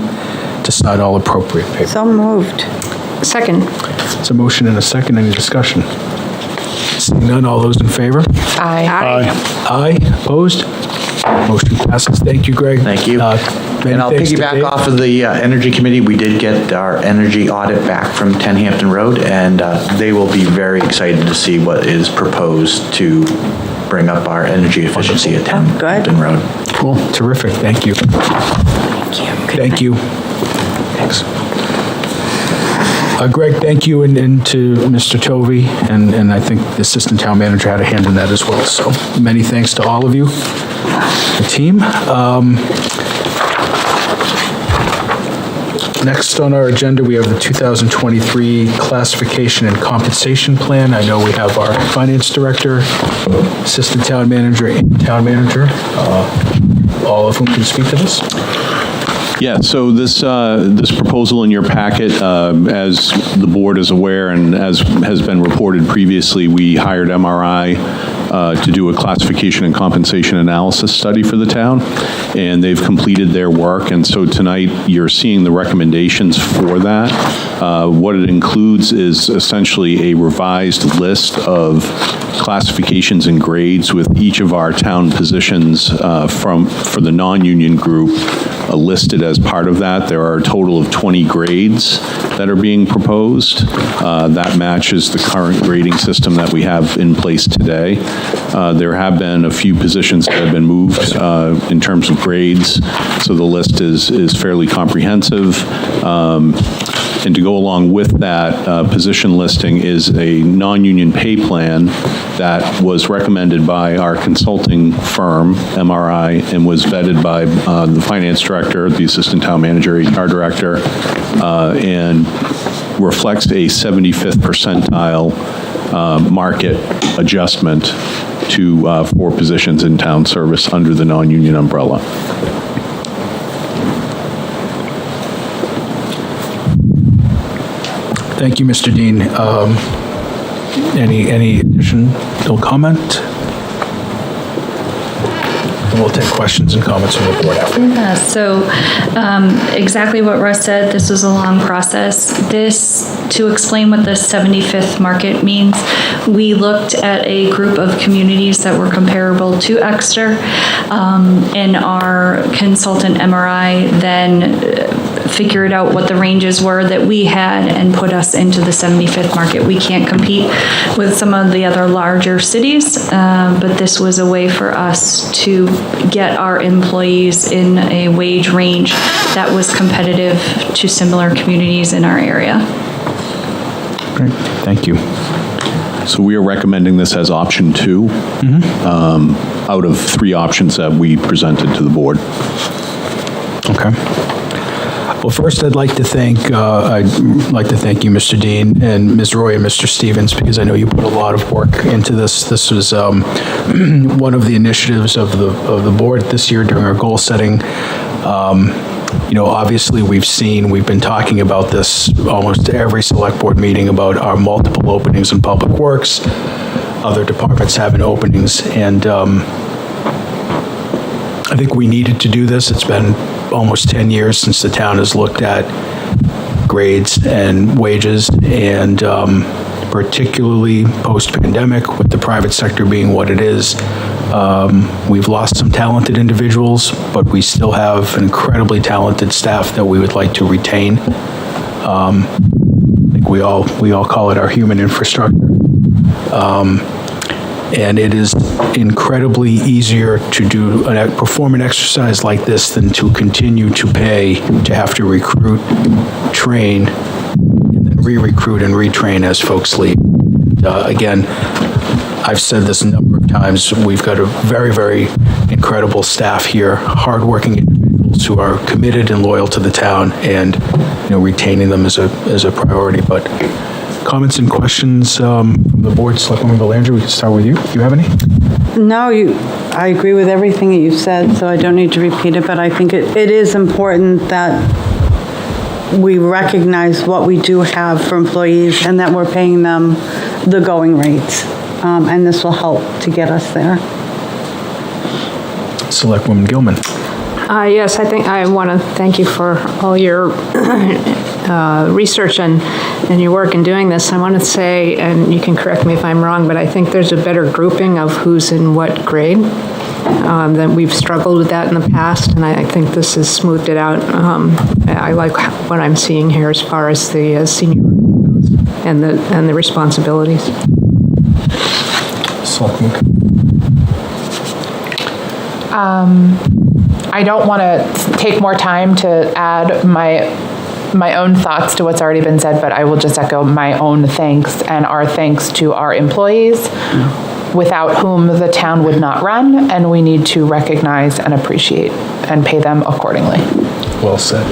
[SPEAKER 2] to sign all appropriate paperwork.
[SPEAKER 12] So moved.
[SPEAKER 9] Second.
[SPEAKER 2] It's a motion and a second. Any discussion? Seeing none, all those in favor?
[SPEAKER 11] Aye.
[SPEAKER 2] Aye. Opposed? Motion passes. Thank you, Greg.
[SPEAKER 15] Thank you. And I'll piggyback off of the Energy Committee. We did get our energy audit back from 10 Hampton Road, and they will be very excited to see what is proposed to bring up our energy efficiency at Hampton Road.
[SPEAKER 2] Cool, terrific, thank you. Thank you. Thanks. Greg, thank you, and to Mr. Tovey, and I think the Assistant Town Manager had a hand in that as well. So many thanks to all of you, the team. Next on our agenda, we have the 2023 Classification and Compensation Plan. I know we have our Finance Director, Assistant Town Manager, and Town Manager, all of whom can speak to this.
[SPEAKER 13] Yeah, so this proposal in your packet, as the board is aware and as has been reported previously, we hired MRI to do a classification and compensation analysis study for the town, and they've completed their work, and so tonight you're seeing the recommendations for that. What it includes is essentially a revised list of classifications and grades with each of our town positions for the non-union group listed as part of that. There are a total of 20 grades that are being proposed. That matches the current grading system that we have in place today. There have been a few positions that have been moved in terms of grades, so the list is fairly comprehensive. And to go along with that position listing is a non-union pay plan that was recommended by our consulting firm, MRI, and was vetted by the Finance Director, the Assistant Town Manager, HR Director, and reflects a 75th percentile market adjustment to 4 positions in town service under the non-union umbrella.
[SPEAKER 2] Thank you, Mr. Dean. Any additional comment? And we'll take questions and comments from the board after.
[SPEAKER 10] Yeah, so exactly what Russ said, this was a long process. To explain what the 75th market means, we looked at a group of communities that were comparable to Exeter, and our consultant MRI then figured out what the ranges were that we had and put us into the 75th market. We can't compete with some of the other larger cities, but this was a way for us to get our employees in a wage range that was competitive to similar communities in our area.
[SPEAKER 2] Great, thank you.
[SPEAKER 13] So we are recommending this as option 2 out of 3 options that we presented to the board.
[SPEAKER 2] Okay. Well, first, I'd like to thank you, Mr. Dean, and Ms. Roy and Mr. Stevens, because I know you put a lot of work into this. This was one of the initiatives of the board this year during our goal setting. Obviously, we've been talking about this almost every select board meeting about our multiple openings in public works, other departments having openings, and I think we needed to do this. It's been almost 10 years since the town has looked at grades and wages, and particularly post-pandemic, with the private sector being what it is, we've lost some talented individuals, but we still have an incredibly talented staff that we would like to retain. I think we all call it our human infrastructure. And it is incredibly easier to perform an exercise like this than to continue to pay to have to recruit, train, and then re-recruit and retrain as folks leave. Again, I've said this a number of times, we've got a very, very incredible staff here, hardworking individuals who are committed and loyal to the town, and retaining them is a priority. But comments and questions from the board. Selectwoman Belanger, we can start with you. Do you have any?
[SPEAKER 12] No, I agree with everything that you said, so I don't need to repeat it, but I think it is important that we recognize what we do have for employees and that we're paying them the going rates. And this will help to get us there.
[SPEAKER 2] Selectwoman Gilman.
[SPEAKER 9] Yes, I think I want to thank you for all your research and your work in doing this. I want to say, and you can correct me if I'm wrong, but I think there's a better grouping of who's in what grade. That we've struggled with that in the past, and I think this has smoothed it out. I like what I'm seeing here as far as the senior and the responsibilities.
[SPEAKER 11] I don't want to take more time to add my own thoughts to what's already been said, but I will just echo my own thanks and our thanks to our employees, without whom the town would not run, and we need to recognize and appreciate and pay them accordingly.
[SPEAKER 2] Well said.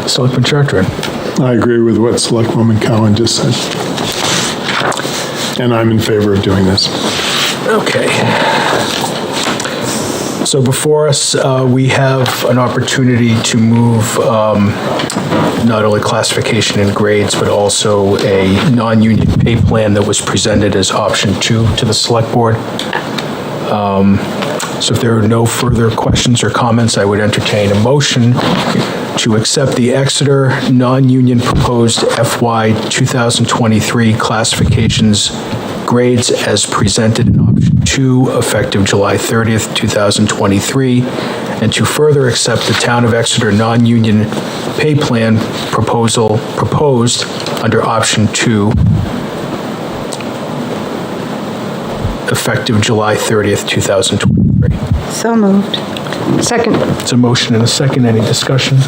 [SPEAKER 2] Selectman Chartran.
[SPEAKER 5] I agree with what Selectwoman Cowan just said. And I'm in favor of doing this.
[SPEAKER 2] Okay. So before us, we have an opportunity to move not only classification and grades, but also a non-union pay plan that was presented as option 2 to the Select Board. So if there are no further questions or comments, I would entertain a motion to accept the Exeter non-union proposed FY 2023 classifications grades as presented in option 2, effective July 30th, 2023, and to further accept the Town of Exeter non-union pay plan proposed under option 2, effective July 30th, 2023.
[SPEAKER 12] So moved.
[SPEAKER 9] Second.
[SPEAKER 2] It's a motion and a second. Any discussion?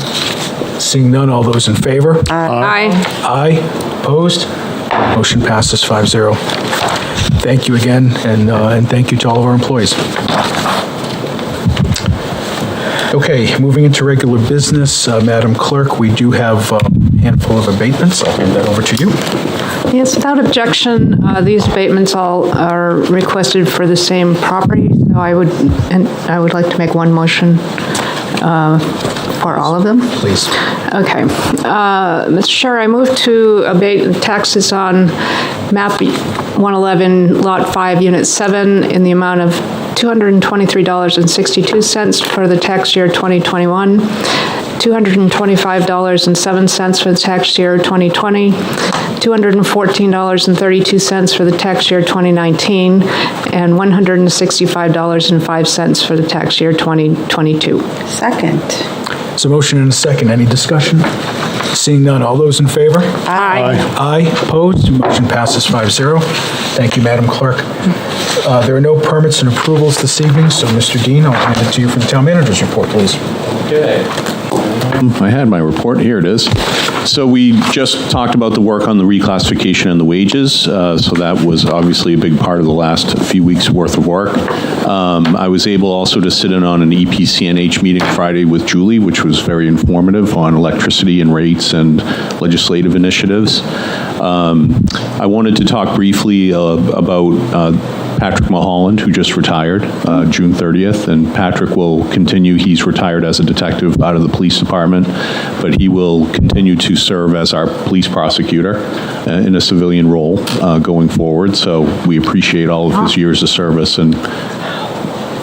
[SPEAKER 2] Seeing none, all those in favor?
[SPEAKER 9] Aye.
[SPEAKER 2] Aye. Opposed? Motion passes 5-0. Thank you again, and thank you to all of our employees. Okay, moving into regular business, Madam Clerk, we do have a handful of abatements. I'll hand that over to you.
[SPEAKER 9] Yes, without objection, these abatements all are requested for the same property, so I would like to make one motion for all of them.
[SPEAKER 2] Please.
[SPEAKER 9] Okay. Mr. Chair, I move to abate taxes on map 111, lot 5, unit 7, in the amount of $223.62 for the tax year 2021, $225.07 for the tax year 2020, $214.32 for the tax year 2019, and $165.05 for the tax year 2022.
[SPEAKER 12] Second.
[SPEAKER 2] It's a motion and a second. Any discussion? Seeing none, all those in favor?
[SPEAKER 9] Aye.
[SPEAKER 2] Aye. Opposed? Motion passes 5-0. Thank you, Madam Clerk. There are no permits and approvals this evening, so Mr. Dean, I'll hand it to you for the town manager's report, please.
[SPEAKER 13] Okay. I had my report. Here it is. So we just talked about the work on the reclassification and the wages. So that was obviously a big part of the last few weeks' worth of work. I was able also to sit in on an EPCNH meeting Friday with Julie, which was very informative on electricity and rates and legislative initiatives. I wanted to talk briefly about Patrick Mulholland, who just retired June 30th, and Patrick will continue. He's retired as a detective out of the police department, but he will continue to serve as our police prosecutor in a civilian role going forward. So we appreciate all of his years of service, and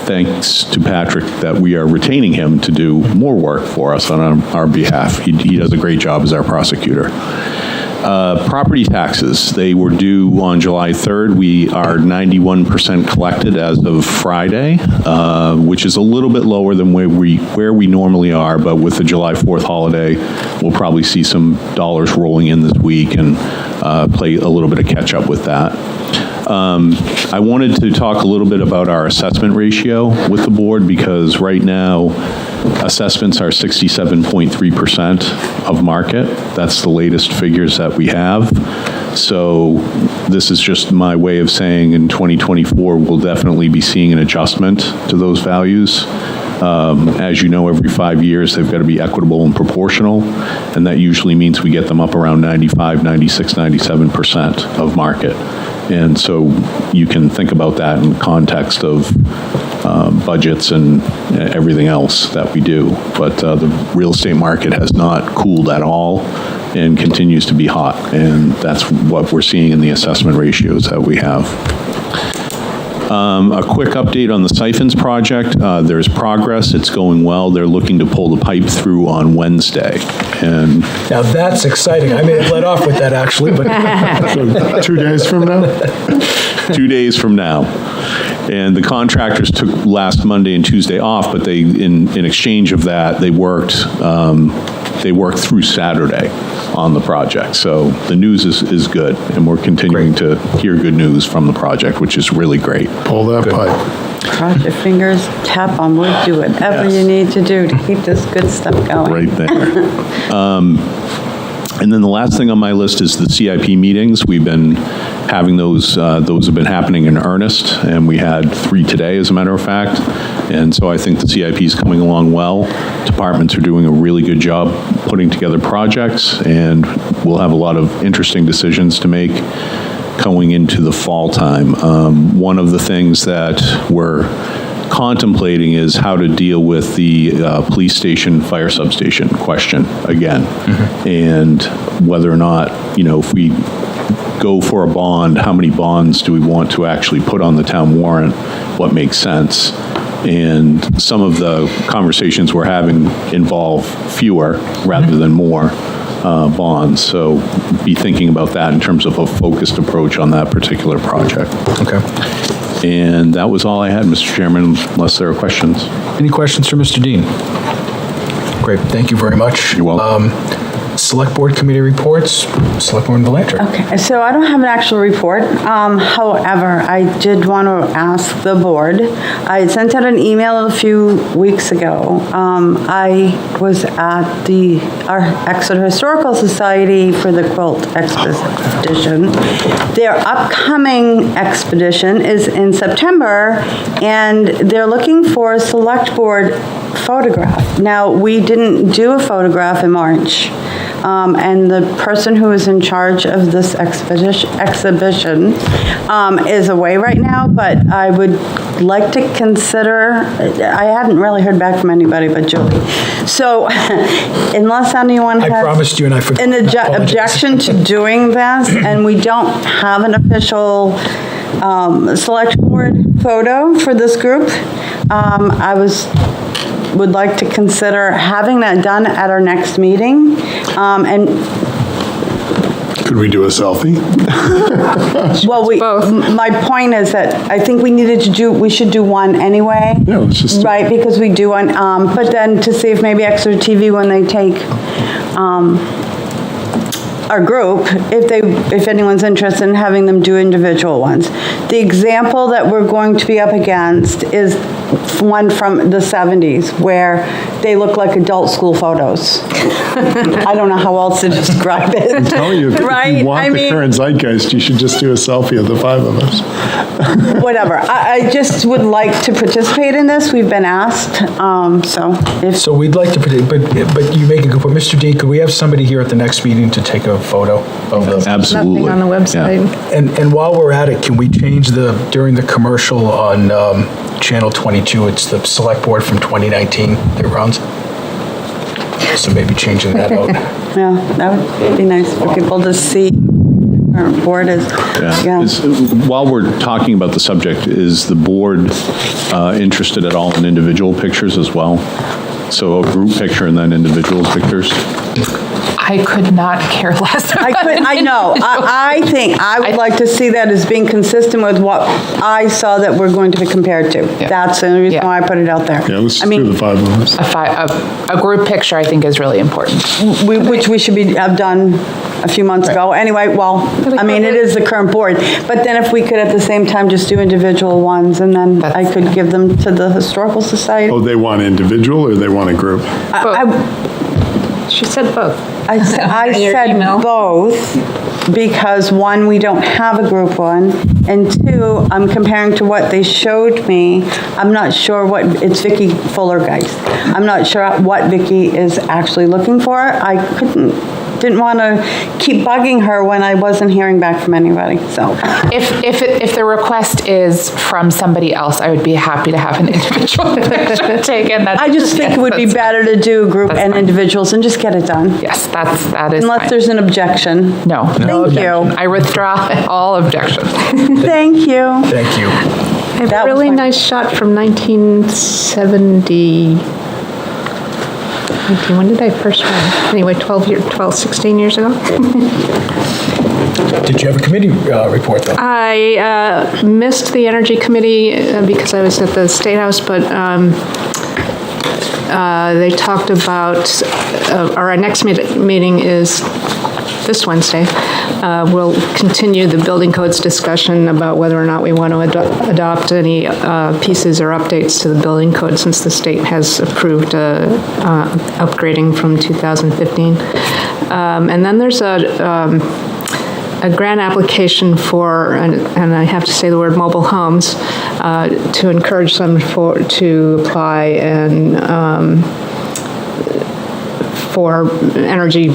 [SPEAKER 13] thanks to Patrick that we are retaining him to do more work for us on our behalf. He does a great job as our prosecutor. Property taxes, they were due on July 3rd. We are 91% collected as of Friday, which is a little bit lower than where we normally are, but with the July 4th holiday, we'll probably see some dollars rolling in this week and play a little bit of catch up with that. I wanted to talk a little bit about our assessment ratio with the board, because right now assessments are 67.3% of market. That's the latest figures that we have. So this is just my way of saying in 2024 we'll definitely be seeing an adjustment to those values. As you know, every 5 years they've got to be equitable and proportional, and that usually means we get them up around 95, 96, 97% of market. And so you can think about that in context of budgets and everything else that we do. But the real estate market has not cooled at all and continues to be hot. And that's what we're seeing in the assessment ratios that we have. A quick update on the siphons project. There's progress. It's going well. They're looking to pull the pipe through on Wednesday. And
[SPEAKER 2] now that's exciting. I may have let off with that actually, but
[SPEAKER 5] 2 days from now?
[SPEAKER 13] 2 days from now. And the contractors took last Monday and Tuesday off, but they, in exchange of that, they worked through Saturday on the project. So the news is good, and we're continuing to hear good news from the project, which is really great.
[SPEAKER 5] Pull that pipe.
[SPEAKER 12] Cross your fingers, tap on wood, do whatever you need to do to keep this good stuff going.
[SPEAKER 13] Right there. And then the last thing on my list is the CIP meetings. We've been having those have been happening in earnest, and we had 3 today, as a matter of fact. And so I think the CIP is coming along well. Departments are doing a really good job putting together projects, and we'll have a lot of interesting decisions to make going into the fall time. One of the things that we're contemplating is how to deal with the police station, fire substation question again. And whether or not, if we go for a bond, how many bonds do we want to actually put on the town warrant? What makes sense? And some of the conversations we're having involve fewer rather than more bonds. So be thinking about that in terms of a focused approach on that particular project.
[SPEAKER 2] Okay.
[SPEAKER 13] And that was all I had, Mr. Chairman, unless there are questions.
[SPEAKER 2] Any questions for Mr. Dean? Great, thank you very much.
[SPEAKER 13] You're welcome.
[SPEAKER 2] Select Board Committee reports, Selectwoman Belanger.
[SPEAKER 12] Okay, so I don't have an actual report. However, I did want to ask the board. I had sent out an email a few weeks ago. I was at our Exeter Historical Society for the quilt expedition. Their upcoming expedition is in September, and they're looking for a Select Board photograph. Now, we didn't do a photograph in March. And the person who is in charge of this exhibition is away right now, but I would like to consider, I hadn't really heard back from anybody but Julie. So unless anyone has an objection to doing this, and we don't have an official Select Board photo for this group, I would like to consider having that done at our next meeting. And
[SPEAKER 5] could we do a selfie?
[SPEAKER 12] Well, my point is that I think we should do one anyway.
[SPEAKER 5] Yeah, let's just
[SPEAKER 12] right, because we do one, but then to see if maybe Exeter TV, when they take our group, if anyone's interested in having them do individual ones. The example that we're going to be up against is one from the 70s where they look like adult school photos. I don't know how else to describe it.
[SPEAKER 5] I'm telling you,
[SPEAKER 12] right?
[SPEAKER 5] if you want the current zeitgeist, you should just do a selfie of the 5 of us.
[SPEAKER 12] Whatever. I just would like to participate in this. We've been asked.
[SPEAKER 2] So we'd like to participate, but you make a good point. Mr. Dean, could we have somebody here at the next meeting to take a photo of the...
[SPEAKER 13] Absolutely.
[SPEAKER 9] Nothing on the website.
[SPEAKER 2] Yeah. And while we're at it, can we change during the commercial on Channel 22, it's the Select Board from 2019 that runs? So maybe changing that out.
[SPEAKER 12] Yeah, that would be nice for people to see. Our board is,
[SPEAKER 13] While we're talking about the subject, is the board interested at all in individual pictures as well? So a group picture and then individual pictures?
[SPEAKER 11] I could not care less.
[SPEAKER 12] I know. I think I would like to see that as being consistent with what I saw that we're going to be compared to. Yeah. That's the only reason why I put it out there.
[SPEAKER 5] Yeah, let's do the 5 of us.
[SPEAKER 11] A group picture, I think, is really important.
[SPEAKER 12] Which we should have done a few months ago. Anyway, it is the current board. But then if we could at the same time just do individual ones, and then I could give them to the Historical Society.
[SPEAKER 5] Oh, they want individual or they want a group?
[SPEAKER 9] She said both.
[SPEAKER 12] I said both because 1, we don't have a group one, and 2, I'm comparing to what they showed me. I'm not sure it's Vicki Fuller-Geist. I'm not sure what Vicki is actually looking for. I didn't want to keep bugging her when I wasn't hearing back from anybody. So
[SPEAKER 11] if the request is from somebody else, I would be happy to have an individual picture taken.
[SPEAKER 12] I just think it would be better to do group and individuals and just get it done.
[SPEAKER 11] Yes, that is
[SPEAKER 12] unless
[SPEAKER 11] fine.
[SPEAKER 12] There's an objection.
[SPEAKER 11] No.
[SPEAKER 12] Thank you.
[SPEAKER 11] I withdraw all objections.
[SPEAKER 12] Thank you.
[SPEAKER 2] Thank you.
[SPEAKER 9] I have a really nice shot from 1970. When did I first run? Anyway, 16 years ago.
[SPEAKER 2] Did you have a committee report though?
[SPEAKER 9] I missed the Energy Committee because I was at the State House, but they talked about, our next meeting is this Wednesday, we'll continue the building codes discussion about whether or not we want to adopt any pieces or updates to the building code since the state has approved upgrading from 2015. And then there's a grant application for, and I have to say the word mobile homes, to encourage them to apply and for energy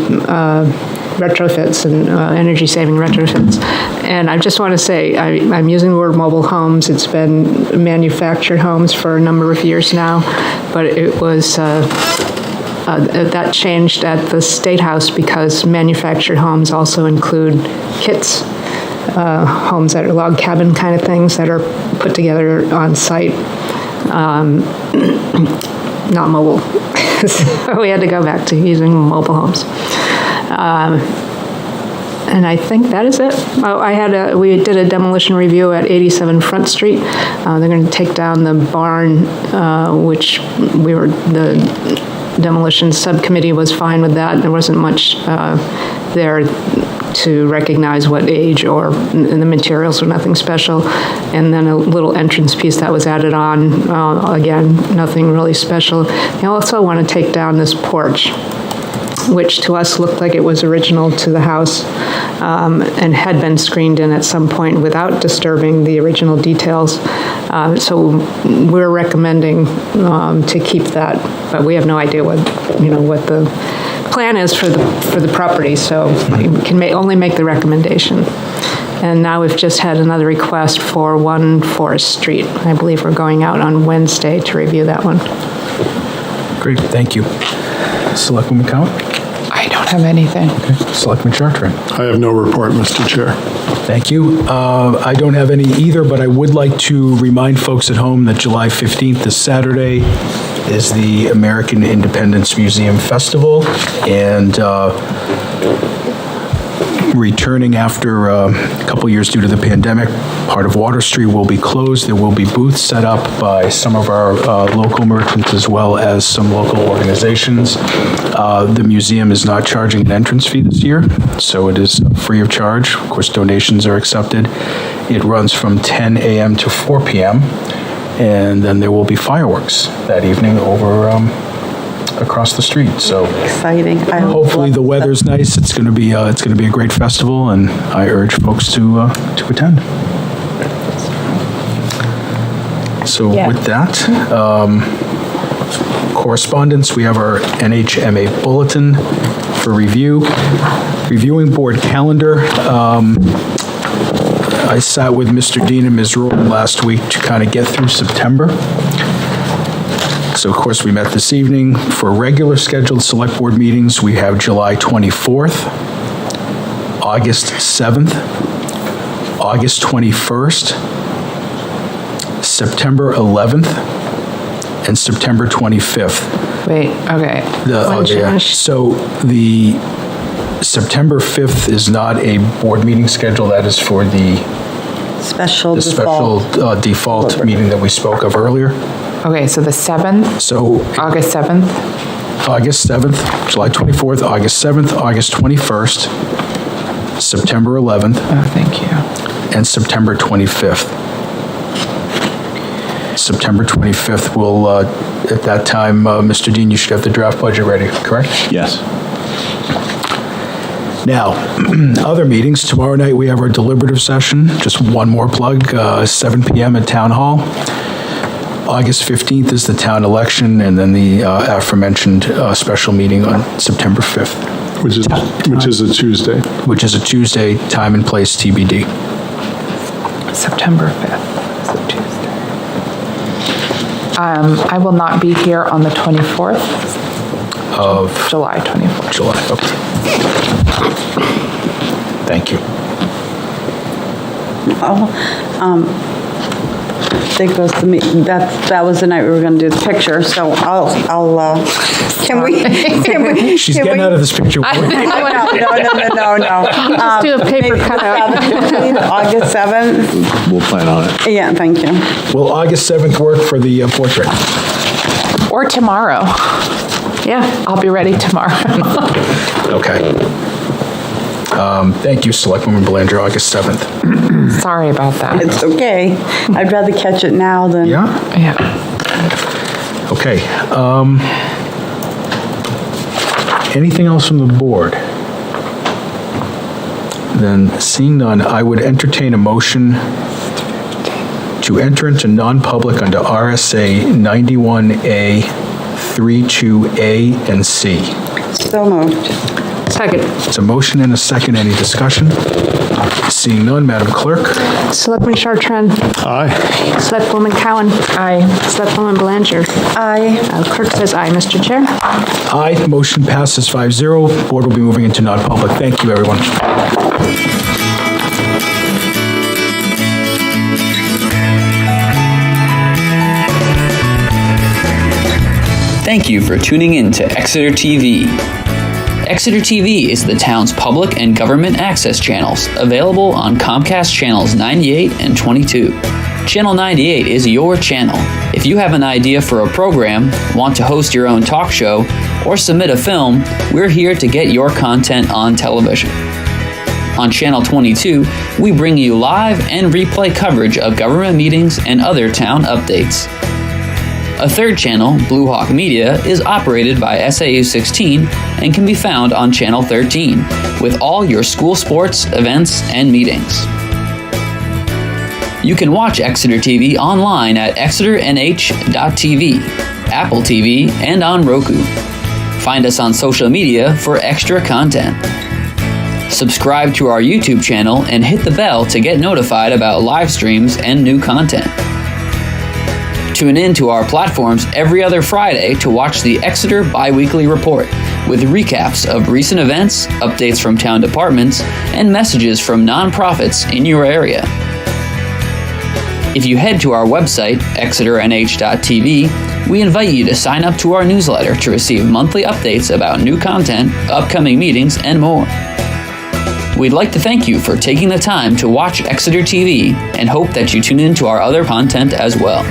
[SPEAKER 9] retrofits and energy-saving retrofits. And I just want to say, I'm using the word mobile homes. It's been manufactured homes for a number of years now, but it was that changed at the State House because manufactured homes also include kits, homes that are log cabin kind of things that are put together on site, not mobile. So we had to go back to using mobile homes. And I think that is it. Oh, we did a demolition review at 87 Front Street. They're going to take down the barn, which the demolition subcommittee was fine with that. There wasn't much there to recognize what age or the materials were nothing special. And then a little entrance piece that was added on, again, nothing really special. They also want to take down this porch, which to us looked like it was original to the house and had been screened in at some point without disturbing the original details. So we're recommending to keep that, but we have no idea what the plan is for the property, so we can only make the recommendation. And now we've just had another request for 1 Forest Street. I believe we're going out on Wednesday to review that one.
[SPEAKER 2] Great, thank you. Selectwoman McCowan?
[SPEAKER 11] I don't have anything.
[SPEAKER 2] Okay. Selectman Chartran?
[SPEAKER 5] I have no report, Mr. Chair.
[SPEAKER 2] Thank you. I don't have any either, but I would like to remind folks at home that July 15th, this Saturday, is the American Independence Museum Festival, and returning after a couple years due to the pandemic, part of Water Street will be closed. There will be booths set up by some of our local merchants as well as some local organizations. The museum is not charging an entrance fee this year, so it is free of charge. Of course, donations are accepted. It runs from 10 a.m. to 4 p.m., and then there will be fireworks that evening over across the street. So
[SPEAKER 12] exciting!
[SPEAKER 2] Hopefully the weather's nice. It's going to be a great festival, and I urge folks to attend. So with that, correspondence. We have our NHMA bulletin for review. Reviewing board calendar. I sat with Mr. Dean and Ms. Roll last week to kind of get through September. So, of course, we met this evening. For regular scheduled select board meetings, we have July 24th, August 7th, August 21st, September 11th, and September 25th.
[SPEAKER 11] Wait, okay.
[SPEAKER 2] So the September 5th is not a board meeting schedule. That is for the
[SPEAKER 12] special
[SPEAKER 2] default meeting that we spoke of earlier.
[SPEAKER 11] Okay, so the 7th?
[SPEAKER 2] So
[SPEAKER 11] August 7th?
[SPEAKER 2] August 7th, July 24th, August 7th, August 21st, September 11th.
[SPEAKER 11] Oh, thank you.
[SPEAKER 2] And September 25th. September 25th will, at that time, Mr. Dean, you should have the draft budget ready, correct?
[SPEAKER 13] Yes.
[SPEAKER 2] Now, other meetings. Tomorrow night we have our deliberative session. Just one more plug, 7 p.m. at Town Hall. August 15th is the town election, and then the aforementioned special meeting on September 5th.
[SPEAKER 5] Which is a Tuesday.
[SPEAKER 2] Which is a Tuesday, time and place TBD.
[SPEAKER 11] September 5th is a Tuesday. I will not be here on the 24th
[SPEAKER 2] of
[SPEAKER 11] July 24th.
[SPEAKER 2] July, okay. Thank you.
[SPEAKER 12] There goes the that was the night we were going to do the picture. So I'll can we?
[SPEAKER 2] She's getting out of this picture.
[SPEAKER 12] No.
[SPEAKER 9] Just do a paper cutout.
[SPEAKER 12] August 7th.
[SPEAKER 13] We'll plan on it.
[SPEAKER 12] Yeah, thank you.
[SPEAKER 2] Will August 7th work for the portrait?
[SPEAKER 11] Or tomorrow. Yeah, I'll be ready tomorrow.
[SPEAKER 2] Okay. Thank you, Selectwoman Belanger, August 7th.
[SPEAKER 11] Sorry about that.
[SPEAKER 12] It's okay. I'd rather catch it now than.
[SPEAKER 11] Yeah.
[SPEAKER 2] Okay. Anything else from the board? Then, seeing none, I would entertain a motion to enter into non-public under RSA 91A, 32A, and C.
[SPEAKER 12] So moved.
[SPEAKER 9] Second.
[SPEAKER 2] It's a motion and a second. Any discussion? Seeing none, Madam Clerk?
[SPEAKER 9] Selectman Chartrand.
[SPEAKER 5] Aye.
[SPEAKER 9] Selectwoman Cowan.
[SPEAKER 11] Aye.
[SPEAKER 9] Selectwoman Belanger.
[SPEAKER 12] Aye.
[SPEAKER 9] Clerk says aye, Mr. Chair.
[SPEAKER 2] Aye. Motion passes 5-0. Board will be moving into non-public. Thank you, everyone.
[SPEAKER 1] Thank you for tuning in to Exeter TV. Exeter TV is the town's public and government access channels, available on Comcast channels 98 and 22. Channel 98 is your channel. If you have an idea for a program, want to host your own talk show, or submit a film, we're here to get your content on television. On Channel 22, we bring you live and replay coverage of government meetings and other town updates. A third channel, Blue Hawk Media, is operated by SAU 16 and can be found on Channel 13, with all your school sports, events, and meetings. You can watch Exeter TV online at exeternh.tv, Apple TV, and on Roku. Find us on social media for extra content. Subscribe to our YouTube channel and hit the bell to get notified about live streams and new content. Tune in to our platforms every other Friday to watch the Exeter Biweekly Report, with recaps of recent events, updates from town departments, and messages from nonprofits in your area. If you head to our website, exeternh.tv, we invite you to sign up to our newsletter to receive monthly updates about new content, upcoming meetings, and more. We'd like to thank you for taking the time to watch Exeter TV and hope that you tune in to our other content as well.